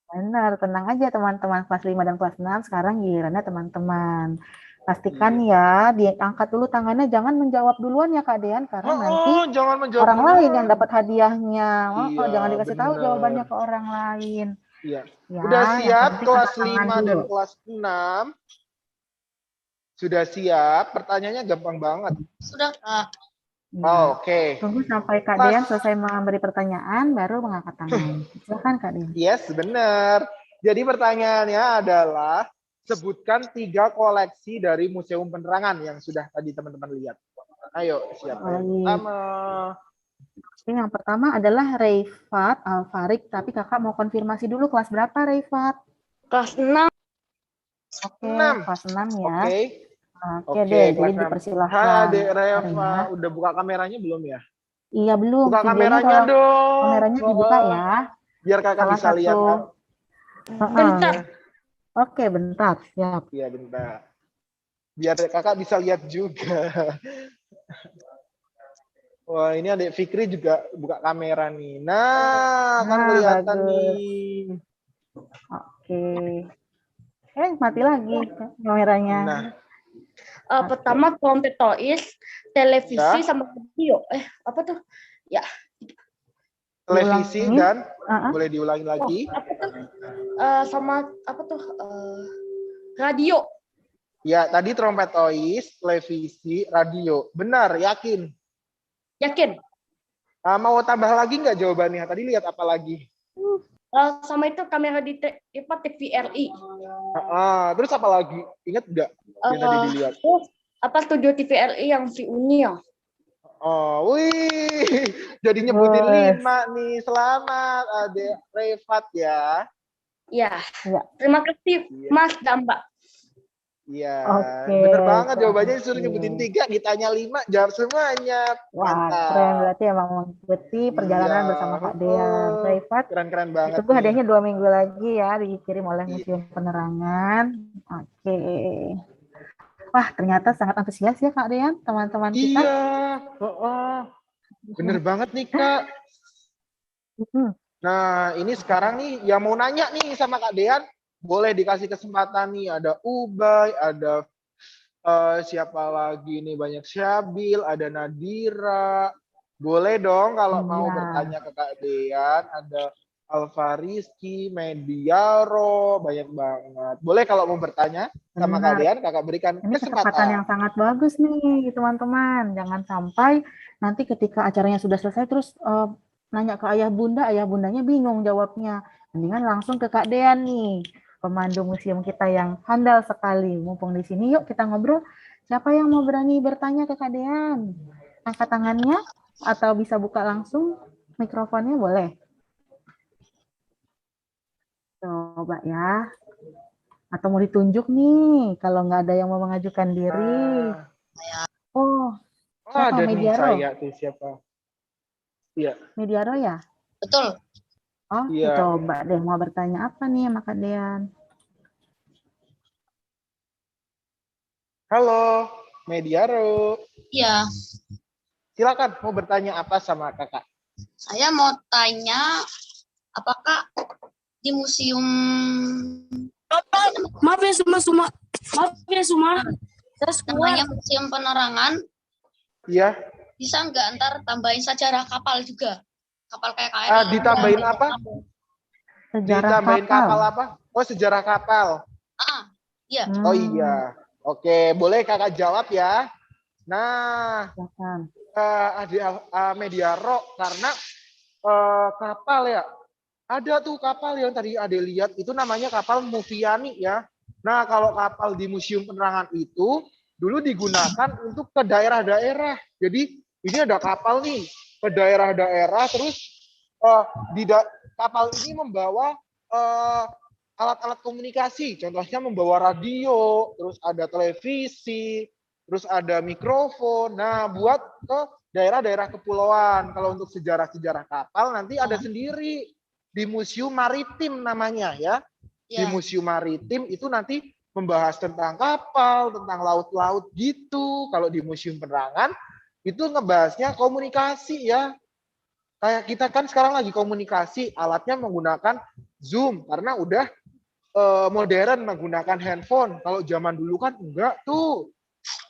Benar, tenang aja teman-teman kelas 5 dan kelas 6, sekarang gilirannya teman-teman. Pastikan Iya. ya, diangkat dulu tangannya, jangan menjawab duluan ya Kak Dean, karena nanti Jangan menjawab orang lain yang duluan. dapat hadiahnya. Iya, Jangan dikasih tahu jawabannya bener. ke orang lain. Iya. Ya, Udah yang siap penting kelas angkat tangan 5 dan dulu. kelas 6? Sudah siap? Pertanyaannya gampang banget. sudah Kak. Ya. Oke. Tunggu sampai Kak Kelas, Dean selesai memberi pertanyaan, baru mengangkat tangan. Silakan Kak Dean. yes, benar. Jadi pertanyaannya adalah sebutkan 3 koleksi dari Museum Penerangan yang sudah tadi teman-teman lihat. Ayo, siapa yang Baik. pertama? Oke, yang pertama adalah Reifat Alfarik, tapi kakak mau konfirmasi dulu kelas berapa Reifat? kelas 6. Oke, 6. kelas 6 ya. Oke. Oke Oke, deh, jadi kelas 6. Hai dipersilahkan. Adik Reva, Karena, udah buka kameranya belum ya? iya belum, Buka videonya kameranya tolong dong. kameranya dibuka ya. Biar kakak Salah bisa lihat. satu. Bentar. Oke, bentar, siap. Iya, bentar. Biar kakak bisa lihat juga. Wah, ini adik Fikri juga buka kamera nih. Nah, kan Nah, kelihatan bagus. nih. Oke. Mati lagi kameranya. Nah, Pertama Toys, televisi Ya. sama radio. Apa tuh? Ya, televisi Diulangin. dan Uh-uh. boleh diulangi lagi. apa tuh? Sama apa tuh? Radio. Ya, tadi trompet toys, televisi, radio. Benar, yakin. Yakin? Mau tambah lagi nggak jawabannya? Tadi lihat apa lagi? Sama itu kamera di TVRI. Terus apa lagi? Ingat nggak yang tadi dilihat? Apa studio TVRI yang si Unia? Oh, wih, jadi nyebutin 5 nih. Selamat, Adik Refat ya. Ya. Ya. Terima kasih, Iya. Mas dan Mbak. Iya, Oke, bener banget jawabannya oke. disuruh nyebutin 3, ditanya 5, jawab semuanya. Wah, Mantap. keren berarti emang mengikuti perjalanan Iya. bersama Kak Dean. Rifat, Keren-keren banget ditunggu nih. hadiahnya 2 minggu lagi ya, dikirim oleh Iya. Museum Penerangan. Oke. Wah, ternyata sangat antusias ya Kak Dean, teman-teman kita. Iya. Bener banget nih Kak. Nah, ini sekarang nih yang mau nanya nih sama Kak Dean, boleh dikasih kesempatan nih. Ada Ubay, ada siapa lagi nih, banyak Syabil, ada Nadira. Boleh dong kalau mau bertanya ke Kak Dean. Ada Alfariski, Mediaro, banyak banget. Boleh kalau mau bertanya sama Kak Dean, kakak berikan Ini kesempatan yang sangat bagus nih teman-teman. Jangan sampai nanti ketika acaranya sudah selesai terus nanya ke ayah bundanya bingung jawabnya. Mendingan langsung ke Kak Dean nih, pemandu museum kita yang handal sekali. Mumpung di sini, yuk kita ngobrol. Siapa yang mau berani bertanya ke Kak Dean? Angkat tangannya atau bisa buka langsung mikrofonnya, boleh. Coba ya. Atau mau ditunjuk nih, kalau nggak ada yang mau mengajukan diri. Siapa? Ada Mediaro? nih saya tuh, siapa? Iya. Mediaro ya? Betul. Oh, Iya. coba deh mau bertanya apa nih sama Kak Dean. Halo, Mediaro. Iya. Silakan mau bertanya apa sama kakak? Saya mau tanya apakah di museum Maaf ya semua. Saya namanya museum penerangan Iya. bisa nggak ntar tambahin sejarah kapal juga, kapal kayak KRI? Ditambahin apa? Sejarah Ditambahin kapal. kapal apa? Oh, sejarah kapal. Iya. Oh iya. Oke, boleh kakak jawab ya. Nah, Silakan. Mediaro, karena kapal ya. Ada tuh kapal yang tadi Ade lihat, itu namanya kapal Mufiani ya. Nah, kalau kapal di Museum Penerangan itu dulu digunakan untuk ke daerah-daerah. Jadi ini ada kapal nih ke daerah-daerah, terus kapal ini membawa alat-alat komunikasi. Contohnya membawa radio, terus ada televisi, terus ada mikrofon. Nah, buat ke daerah-daerah kepulauan. Kalau untuk sejarah-sejarah kapal nanti ada sendiri di Museum Maritim namanya ya. Di Museum Maritim itu nanti membahas tentang kapal, tentang laut-laut gitu. Kalau di Museum Penerangan itu ngebahasnya komunikasi ya. Kayak kita kan sekarang lagi komunikasi, alatnya menggunakan Zoom karena udah modern menggunakan handphone. Kalau zaman dulu kan enggak tuh.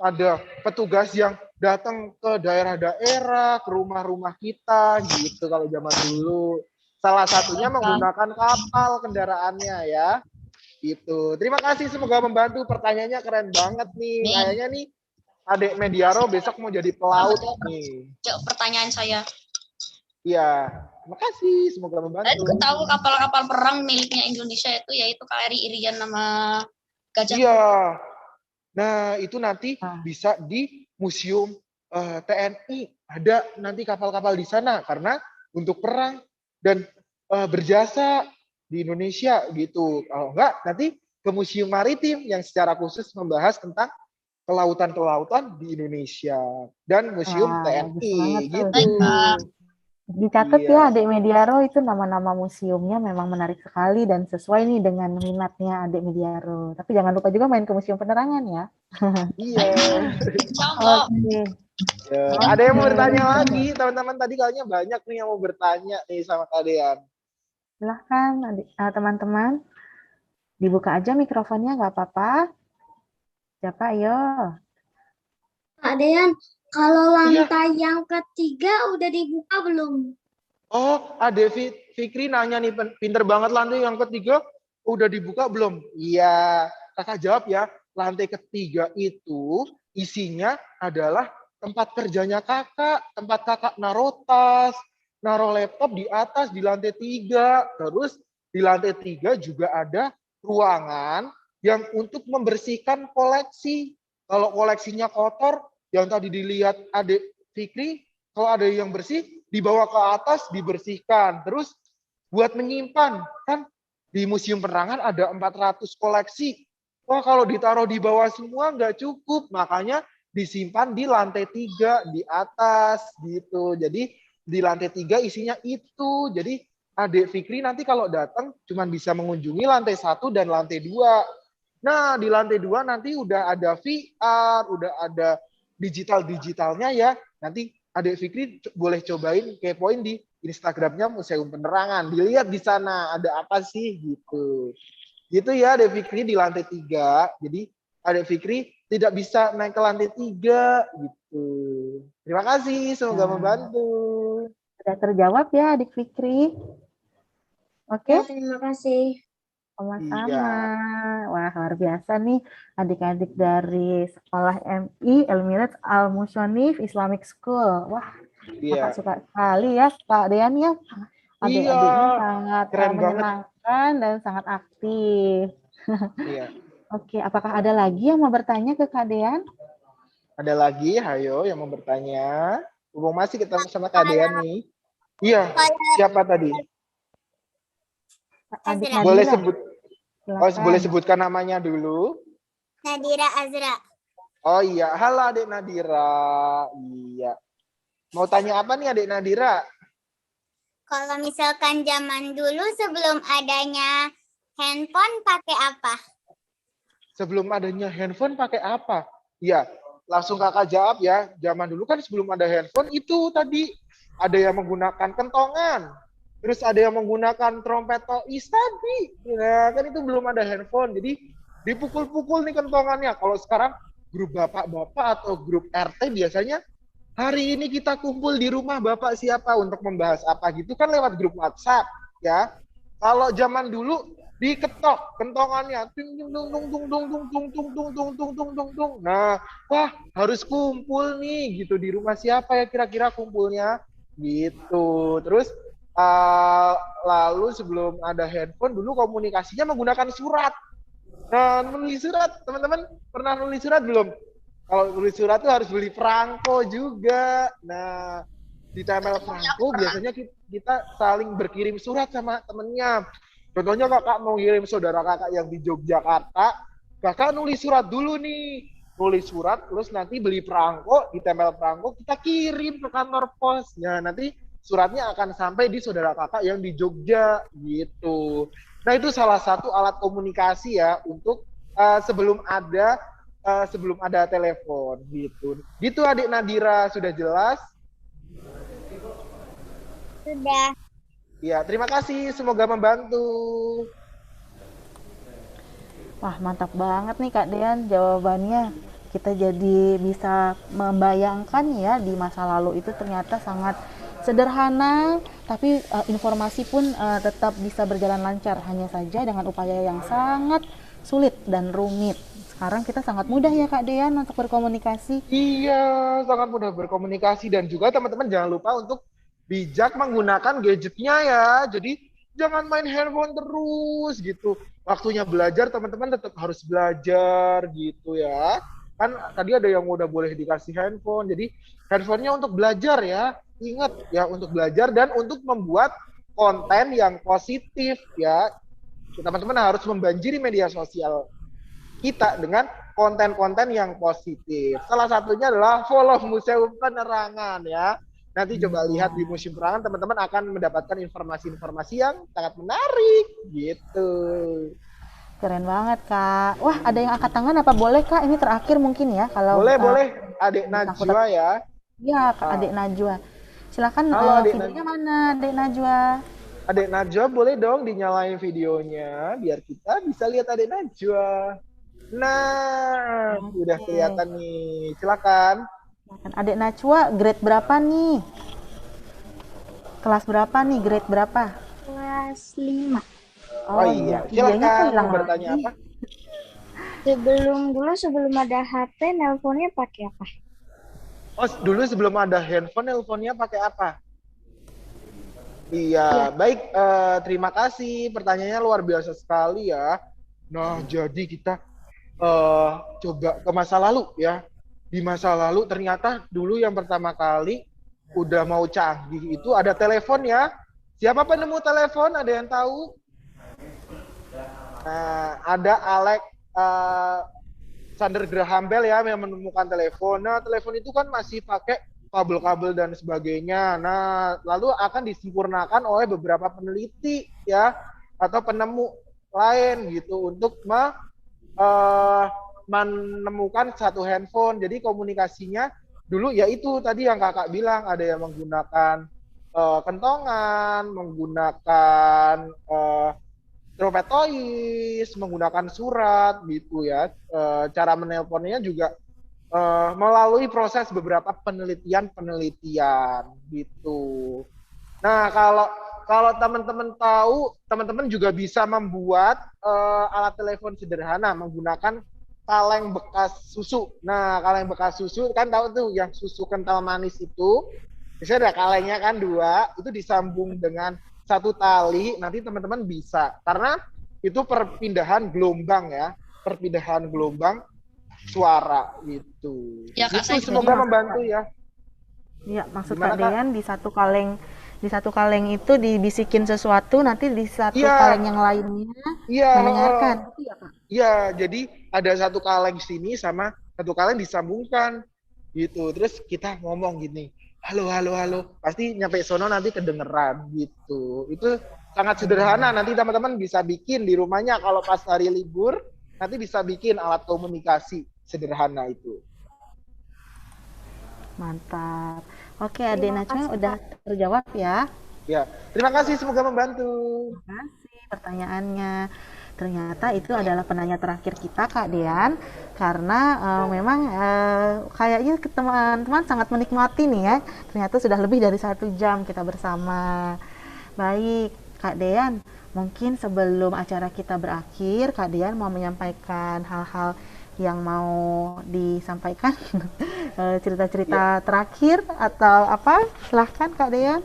Ada petugas yang datang ke daerah-daerah, ke rumah-rumah kita gitu kalau zaman dulu. Salah satunya menggunakan kapal kendaraannya ya. Gitu. Terima kasih, semoga membantu. Pertanyaannya keren banget nih. Kayaknya nih adik Mediaro besok mau jadi pelaut nih. Jawab pertanyaan saya. Iya, terima kasih, semoga membantu. Saya tahu kapal-kapal perang miliknya Indonesia itu yaitu KRI Irian nama Gajah. Iya. Nah, itu nanti bisa di Museum TNI. Ada nanti kapal-kapal di sana karena untuk perang dan berjasa di Indonesia gitu. Kalau enggak, nanti ke Museum Maritim yang secara khusus membahas tentang kelautan-kelautan di Indonesia dan Museum TNI gitu. Dicatat Iya. ya Adik Mediaro, itu nama-nama museumnya memang menarik sekali dan sesuai nih dengan minatnya Adik Mediaro. Tapi jangan lupa juga main ke Museum Penerangan ya. Iya. Oke. Ya, ada yang mau bertanya lagi? Teman-teman tadi kayaknya banyak nih yang mau bertanya nih sama kalian. Silahkan teman-teman. Dibuka aja mikrofonnya, nggak apa-apa. Siapa, ayo. Kak Dean, kalau lantai yang ketiga udah dibuka belum? Oh, Ade Fikri nanya nih, pinter banget, lantai yang ketiga udah dibuka belum? Iya, kakak jawab ya. Lantai ketiga itu isinya adalah tempat kerjanya kakak, tempat kakak naruh tas, naruh laptop di atas di lantai 3. Terus di lantai 3 juga ada ruangan yang untuk membersihkan koleksi. Kalau koleksinya kotor, yang tadi dilihat Adik Fikri, kalau ada yang bersih, dibawa ke atas, dibersihkan. Terus buat menyimpan, kan di Museum Penerangan ada 400 koleksi. Wah, kalau ditaruh di bawah semua nggak cukup, makanya disimpan di lantai 3, di atas gitu. Jadi di lantai 3 isinya itu. Jadi Adik Fikri nanti kalau datang cuma bisa mengunjungi lantai 1 dan lantai 2. Nah, di lantai 2 nanti udah ada VR, udah ada digital-digitalnya ya. Nanti Adik Fikri boleh cobain kepoin di Instagramnya Museum Penerangan. Dilihat di sana ada apa sih gitu. Gitu ya Adik Fikri di lantai 3. Jadi Adik Fikri tidak bisa naik ke lantai 3 gitu. Terima kasih, semoga membantu. Sudah terjawab ya Adik Fikri. Oke. Terima kasih. Sama-sama. Iya. Wah, luar biasa nih adik-adik dari Sekolah MI Elmirats Al-Musyonif Islamic School. Wah, Iya. Kakak suka sekali ya Kak Dean ya. Adik-adiknya sangat keren menyenangkan dan sangat aktif. Iya. Oke, apakah ada lagi yang mau bertanya ke Kak Dean? Ada lagi, ayo yang mau bertanya. Hubung masih ketemu sama Kak Dean nih. Iya, siapa tadi? Adik Boleh Nadira. sebut, Silakan. boleh sebutkan namanya dulu. Nadira Azra. Oh iya, halo Adik Nadira. Iya. Mau tanya apa nih Adik Nadira? Kalau misalkan zaman dulu sebelum adanya handphone pakai apa? Sebelum adanya handphone pakai apa? Iya, langsung kakak jawab ya. Zaman dulu kan sebelum ada handphone itu tadi ada yang menggunakan kentongan. terus ada yang menggunakan trompet tois tadi. Nah, kan itu belum ada handphone, jadi dipukul-pukul nih kentongannya. Kalau sekarang grup bapak-bapak atau grup RT biasanya hari ini kita kumpul di rumah bapak siapa untuk membahas apa gitu kan lewat grup WhatsApp ya. Kalau zaman dulu diketok kentongannya, ting ting tung tung tung tung tung tung tung tung tung tung tung tung tung. Nah, wah harus kumpul nih gitu di rumah siapa ya kira-kira kumpulnya gitu. Terus lalu sebelum ada handphone dulu komunikasinya menggunakan surat. Nah, menulis surat, teman-teman pernah nulis surat belum? Kalau nulis surat tuh harus beli perangko juga. Nah, ditempel perangko biasanya kita saling berkirim surat sama temennya. Contohnya kakak mau kirim saudara kakak yang di Yogyakarta, kakak nulis surat dulu nih. Nulis surat, terus nanti beli perangko, ditempel perangko, kita kirim ke kantor pos. Ya, nanti suratnya akan sampai di saudara kakak yang di Jogja, gitu. Nah, itu salah satu alat komunikasi ya, untuk sebelum ada telepon, gitu. Gitu adik Nadira, sudah jelas? Sudah. Ya, terima kasih. Semoga membantu. Wah, mantap banget nih Kak Dean jawabannya. Kita jadi bisa membayangkan ya di masa lalu itu ternyata sangat sederhana, tapi informasi pun tetap bisa berjalan lancar. Hanya saja dengan upaya yang sangat sulit dan rumit. Sekarang kita sangat mudah ya Kak Dean untuk berkomunikasi. Iya, sangat mudah berkomunikasi. Dan juga teman-teman jangan lupa untuk bijak menggunakan gadgetnya ya. Jadi jangan main handphone terus gitu. Waktunya belajar teman-teman tetap harus belajar gitu ya. Kan tadi ada yang udah boleh dikasih handphone. Jadi handphonenya untuk belajar ya. Ingat ya, untuk belajar dan untuk membuat konten yang positif ya. Teman-teman harus membanjiri media sosial kita dengan konten-konten yang positif. Salah satunya adalah follow Museum Penerangan ya. Nanti coba lihat di Museum Penerangan, teman-teman akan mendapatkan informasi-informasi yang sangat menarik gitu. Keren banget Kak. Wah, ada yang angkat tangan apa boleh Kak? Ini terakhir mungkin ya kalau boleh Adik Najwa ya. Iya, Kak Adik Najwa. Silakan videonya mana Adik Najwa? Adik Najwa boleh dong dinyalain videonya biar kita bisa lihat Adik Najwa. Nah, udah kelihatan nih. Silakan. Adik Najwa grade berapa nih? Kelas berapa nih? Grade berapa? Kelas 5. Oh iya, silakan mau bertanya apa? Sebelum ada HP, nelponnya pakai apa? Oh, dulu sebelum ada handphone, nelponnya pakai apa? Iya, baik. Terima kasih. Pertanyaannya luar biasa sekali ya. Nah, jadi kita coba ke masa lalu ya. Di masa lalu ternyata dulu yang pertama kali udah mau canggih itu ada telepon ya. Siapa penemu telepon? Ada yang tahu? Nah, ada Alexander Graham Bell ya yang menemukan telepon. Nah, telepon itu kan masih pakai kabel-kabel dan sebagainya. Nah, lalu akan disempurnakan oleh beberapa peneliti ya atau penemu lain gitu untuk menemukan satu handphone. Jadi komunikasinya dulu yaitu tadi yang kakak bilang, ada yang menggunakan kentongan, menggunakan trompet tois, menggunakan surat gitu ya. Cara menelponnya juga melalui proses beberapa penelitian gitu. Nah, kalau teman-teman tahu, teman-teman juga bisa membuat alat telepon sederhana menggunakan kaleng bekas susu. Nah, kaleng bekas susu kan tahu tuh yang susu kental manis itu. Biasanya ada kalengnya kan 2, itu disambung dengan satu tali, nanti teman-teman bisa. Karena itu perpindahan gelombang ya, perpindahan gelombang suara gitu. Ya, Kak, itu semoga membantu ya. Iya, maksud Gimana, Kak Dean di satu kaleng itu dibisikin sesuatu, nanti di satu kaleng yang lainnya mendengarkan. Iya, jadi ada satu kaleng sini sama satu kaleng disambungkan gitu. Terus kita ngomong gini, halo, halo, halo. Pasti nyampe sono nanti kedengeran gitu. Itu sangat sederhana. Nanti teman-teman bisa bikin di rumahnya kalau pas hari libur, nanti bisa bikin alat komunikasi sederhana itu. Mantap. Oke, Adik Najwa udah terjawab ya. Ya, terima kasih, semoga membantu. Terima kasih pertanyaannya. Ternyata itu adalah penanya terakhir kita, Kak Dean, karena memang kayaknya teman-teman sangat menikmati nih ya. Ternyata sudah lebih dari 1 jam kita bersama. Baik, Kak Dean, mungkin sebelum acara kita berakhir, Kak Dean mau menyampaikan hal-hal yang mau disampaikan, cerita-cerita terakhir atau apa? Silahkan, Kak Dean.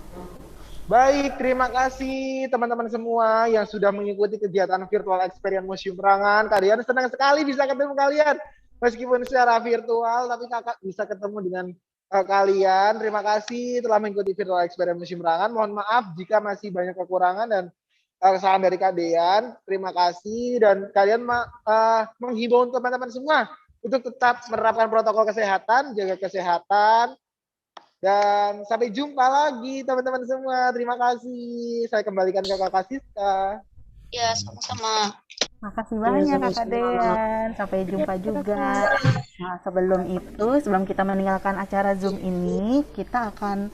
Baik, terima kasih teman-teman semua yang sudah mengikuti kegiatan virtual experience Museum Perangan. Kalian senang sekali bisa ketemu kalian. Meskipun secara virtual, tapi kakak bisa ketemu dengan kalian. Terima kasih telah mengikuti virtual experience Museum Perangan. Mohon maaf jika masih banyak kekurangan dan kesalahan dari Kak Dean. Terima kasih dan kalian menghimbau teman-teman semua untuk tetap menerapkan protokol kesehatan, jaga kesehatan. Dan sampai jumpa lagi teman-teman semua. Terima kasih. Saya kembalikan ke Kakak Siska. Ya, sama-sama. Makasih banyak Kakak Dean. Sampai jumpa juga. Nah, sebelum kita meninggalkan acara Zoom ini, kita akan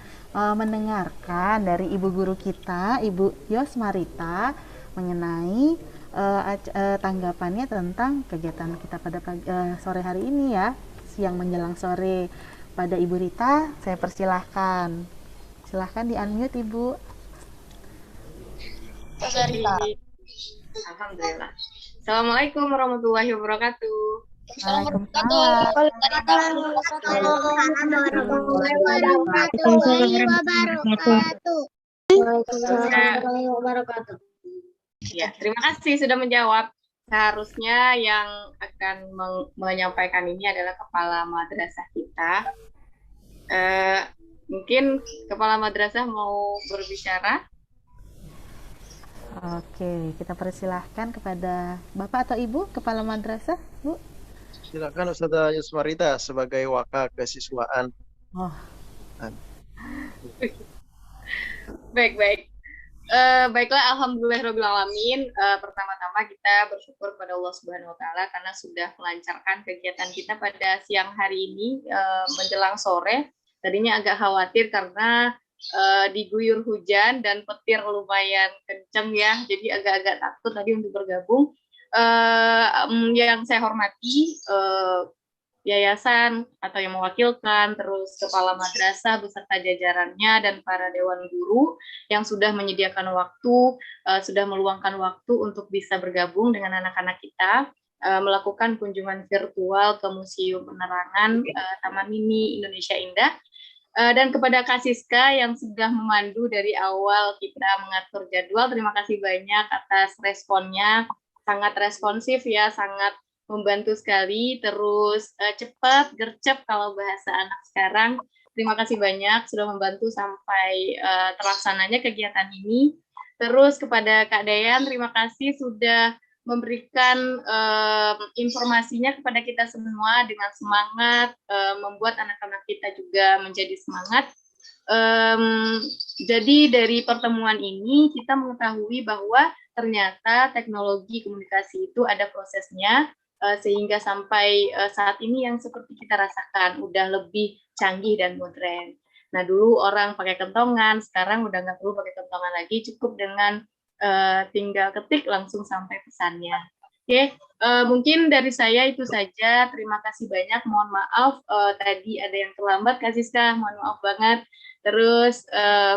mendengarkan dari Ibu Guru kita, Ibu Yosmarita, mengenai tanggapannya tentang kegiatan kita pada sore hari ini ya, siang menjelang sore. Pada Ibu Rita, saya persilahkan. Silahkan di-unmute, Ibu. Alhamdulillah. Assalamualaikum warahmatullahi wabarakatuh. Waalaikumsalam. Ya, terima kasih sudah menjawab. Seharusnya yang akan menyampaikan ini adalah kepala madrasah kita. Mungkin kepala madrasah mau berbicara. Oke, kita persilahkan kepada Bapak atau Ibu, kepala madrasah, Bu. Silakan Ustazah Yosmarita sebagai wakil kesiswaan. Oh. Baik. Baiklah, alhamdulillahirobbilalamin. Pertama-tama kita bersyukur kepada Allah Subhanahu Wa Taala karena sudah melancarkan kegiatan kita pada siang hari ini menjelang sore. Tadinya agak khawatir karena diguyur hujan dan petir lumayan kenceng ya, jadi agak-agak takut tadi untuk bergabung. Yang saya hormati yayasan atau yang mewakilkan, terus kepala madrasah beserta jajarannya dan para dewan guru yang sudah menyediakan waktu, sudah meluangkan waktu untuk bisa bergabung dengan anak-anak kita, melakukan kunjungan virtual ke Museum Penerangan Taman Mini Indonesia Indah. Dan kepada Kak Siska yang sudah memandu dari awal kita mengatur jadwal, terima kasih banyak atas responnya, sangat responsif ya, sangat membantu sekali, terus cepat, gercep kalau bahasa anak sekarang. Terima kasih banyak sudah membantu sampai terlaksananya kegiatan ini. Terus kepada Kak Dayan, terima kasih sudah memberikan informasinya kepada kita semua dengan semangat, membuat anak-anak kita juga menjadi semangat. Jadi dari pertemuan ini kita mengetahui bahwa ternyata teknologi komunikasi itu ada prosesnya, sehingga sampai saat ini yang seperti kita rasakan udah lebih canggih dan modern. Nah dulu orang pakai kentongan, sekarang udah nggak perlu pakai kentongan lagi, cukup dengan tinggal ketik langsung sampai pesannya. Oke, mungkin dari saya itu saja. Terima kasih banyak. Mohon maaf tadi ada yang terlambat, Kak Siska. Mohon maaf banget. Terus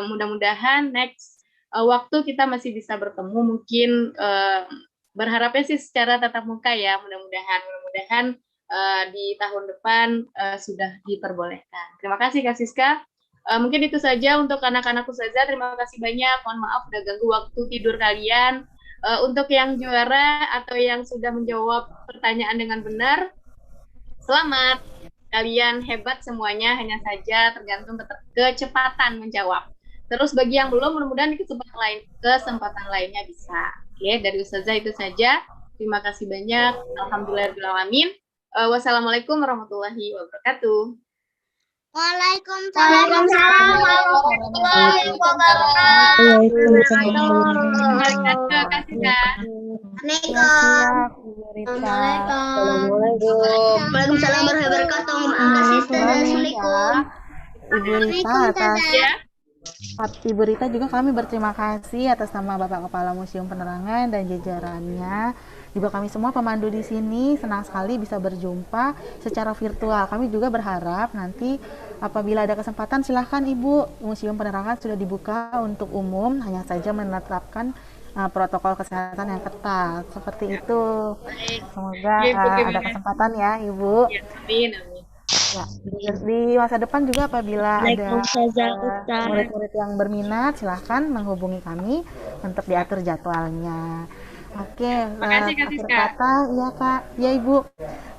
mudah-mudahan next waktu kita masih bisa bertemu. Mungkin berharapnya sih secara tatap muka ya. Mudah-mudahan di tahun depan sudah diperbolehkan. Terima kasih Kak Siska. Mungkin itu saja untuk anak-anak Ustazah. Terima kasih banyak. Mohon maaf udah ganggu waktu tidur kalian. Untuk yang juara atau yang sudah menjawab pertanyaan dengan benar, selamat. Kalian hebat semuanya, hanya saja tergantung kecepatan menjawab. Terus bagi yang belum, mudah-mudahan di kesempatan lainnya bisa. Oke, dari Ustazah itu saja. Terima kasih banyak. Alhamdulillahirrahmanirrahim. Wassalamualaikum warahmatullahi wabarakatuh. Waalaikumsalam warahmatullahi wabarakatuh. Waalaikumsalam warahmatullahi wabarakatuh. Ibu Rita atas Ibu Rita juga kami berterima kasih atas nama Bapak Kepala Museum Penerangan dan jajarannya. Juga kami semua pemandu di sini senang sekali bisa berjumpa secara virtual. Kami juga berharap nanti apabila ada kesempatan silahkan Ibu, Museum Penerangan sudah dibuka untuk umum, hanya saja menetapkan protokol kesehatan yang ketat. Seperti itu. Semoga Ya, Ibu, ada gimana? kesempatan ya Ibu. Ya, amin, amin. Ya, di masa depan juga apabila ada murid-murid yang berminat, silahkan menghubungi kami untuk diatur jadwalnya. Oke, Makasih, Kak akhir Siska. kata, ya Kak, ya Ibu.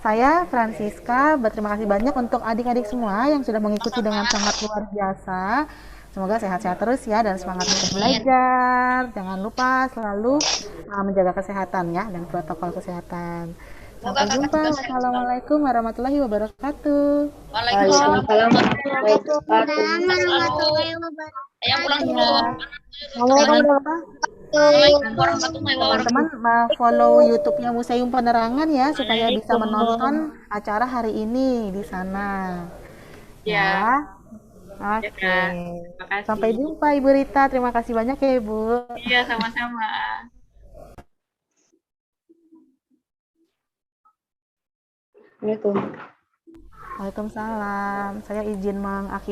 Saya Francisca, berterima kasih banyak untuk adik-adik semua yang sudah mengikuti dengan sangat luar biasa. Semoga sehat-sehat terus ya dan semangat untuk belajar. Jangan lupa selalu menjaga kesehatan ya dan protokol kesehatan. Sampai Semoga kakak jumpa. juga sehat selalu. Wassalamualaikum warahmatullahi wabarakatuh. Waalaikumsalam. Waalaikumsalam warahmatullahi wabarakatuh. Saya pulang dulu. Ya. Assalamualaikum warahmatullahi wabarakatuh. Teman-teman follow YouTube-nya Museum Penerangan ya supaya bisa menonton acara hari ini di sana. Ya, Oke. Kak. Terima kasih. Sampai jumpa Ibu Rita. Terima kasih banyak ya Ibu. Iya, sama-sama. Waalaikumsalam. Saya izin mengakhiri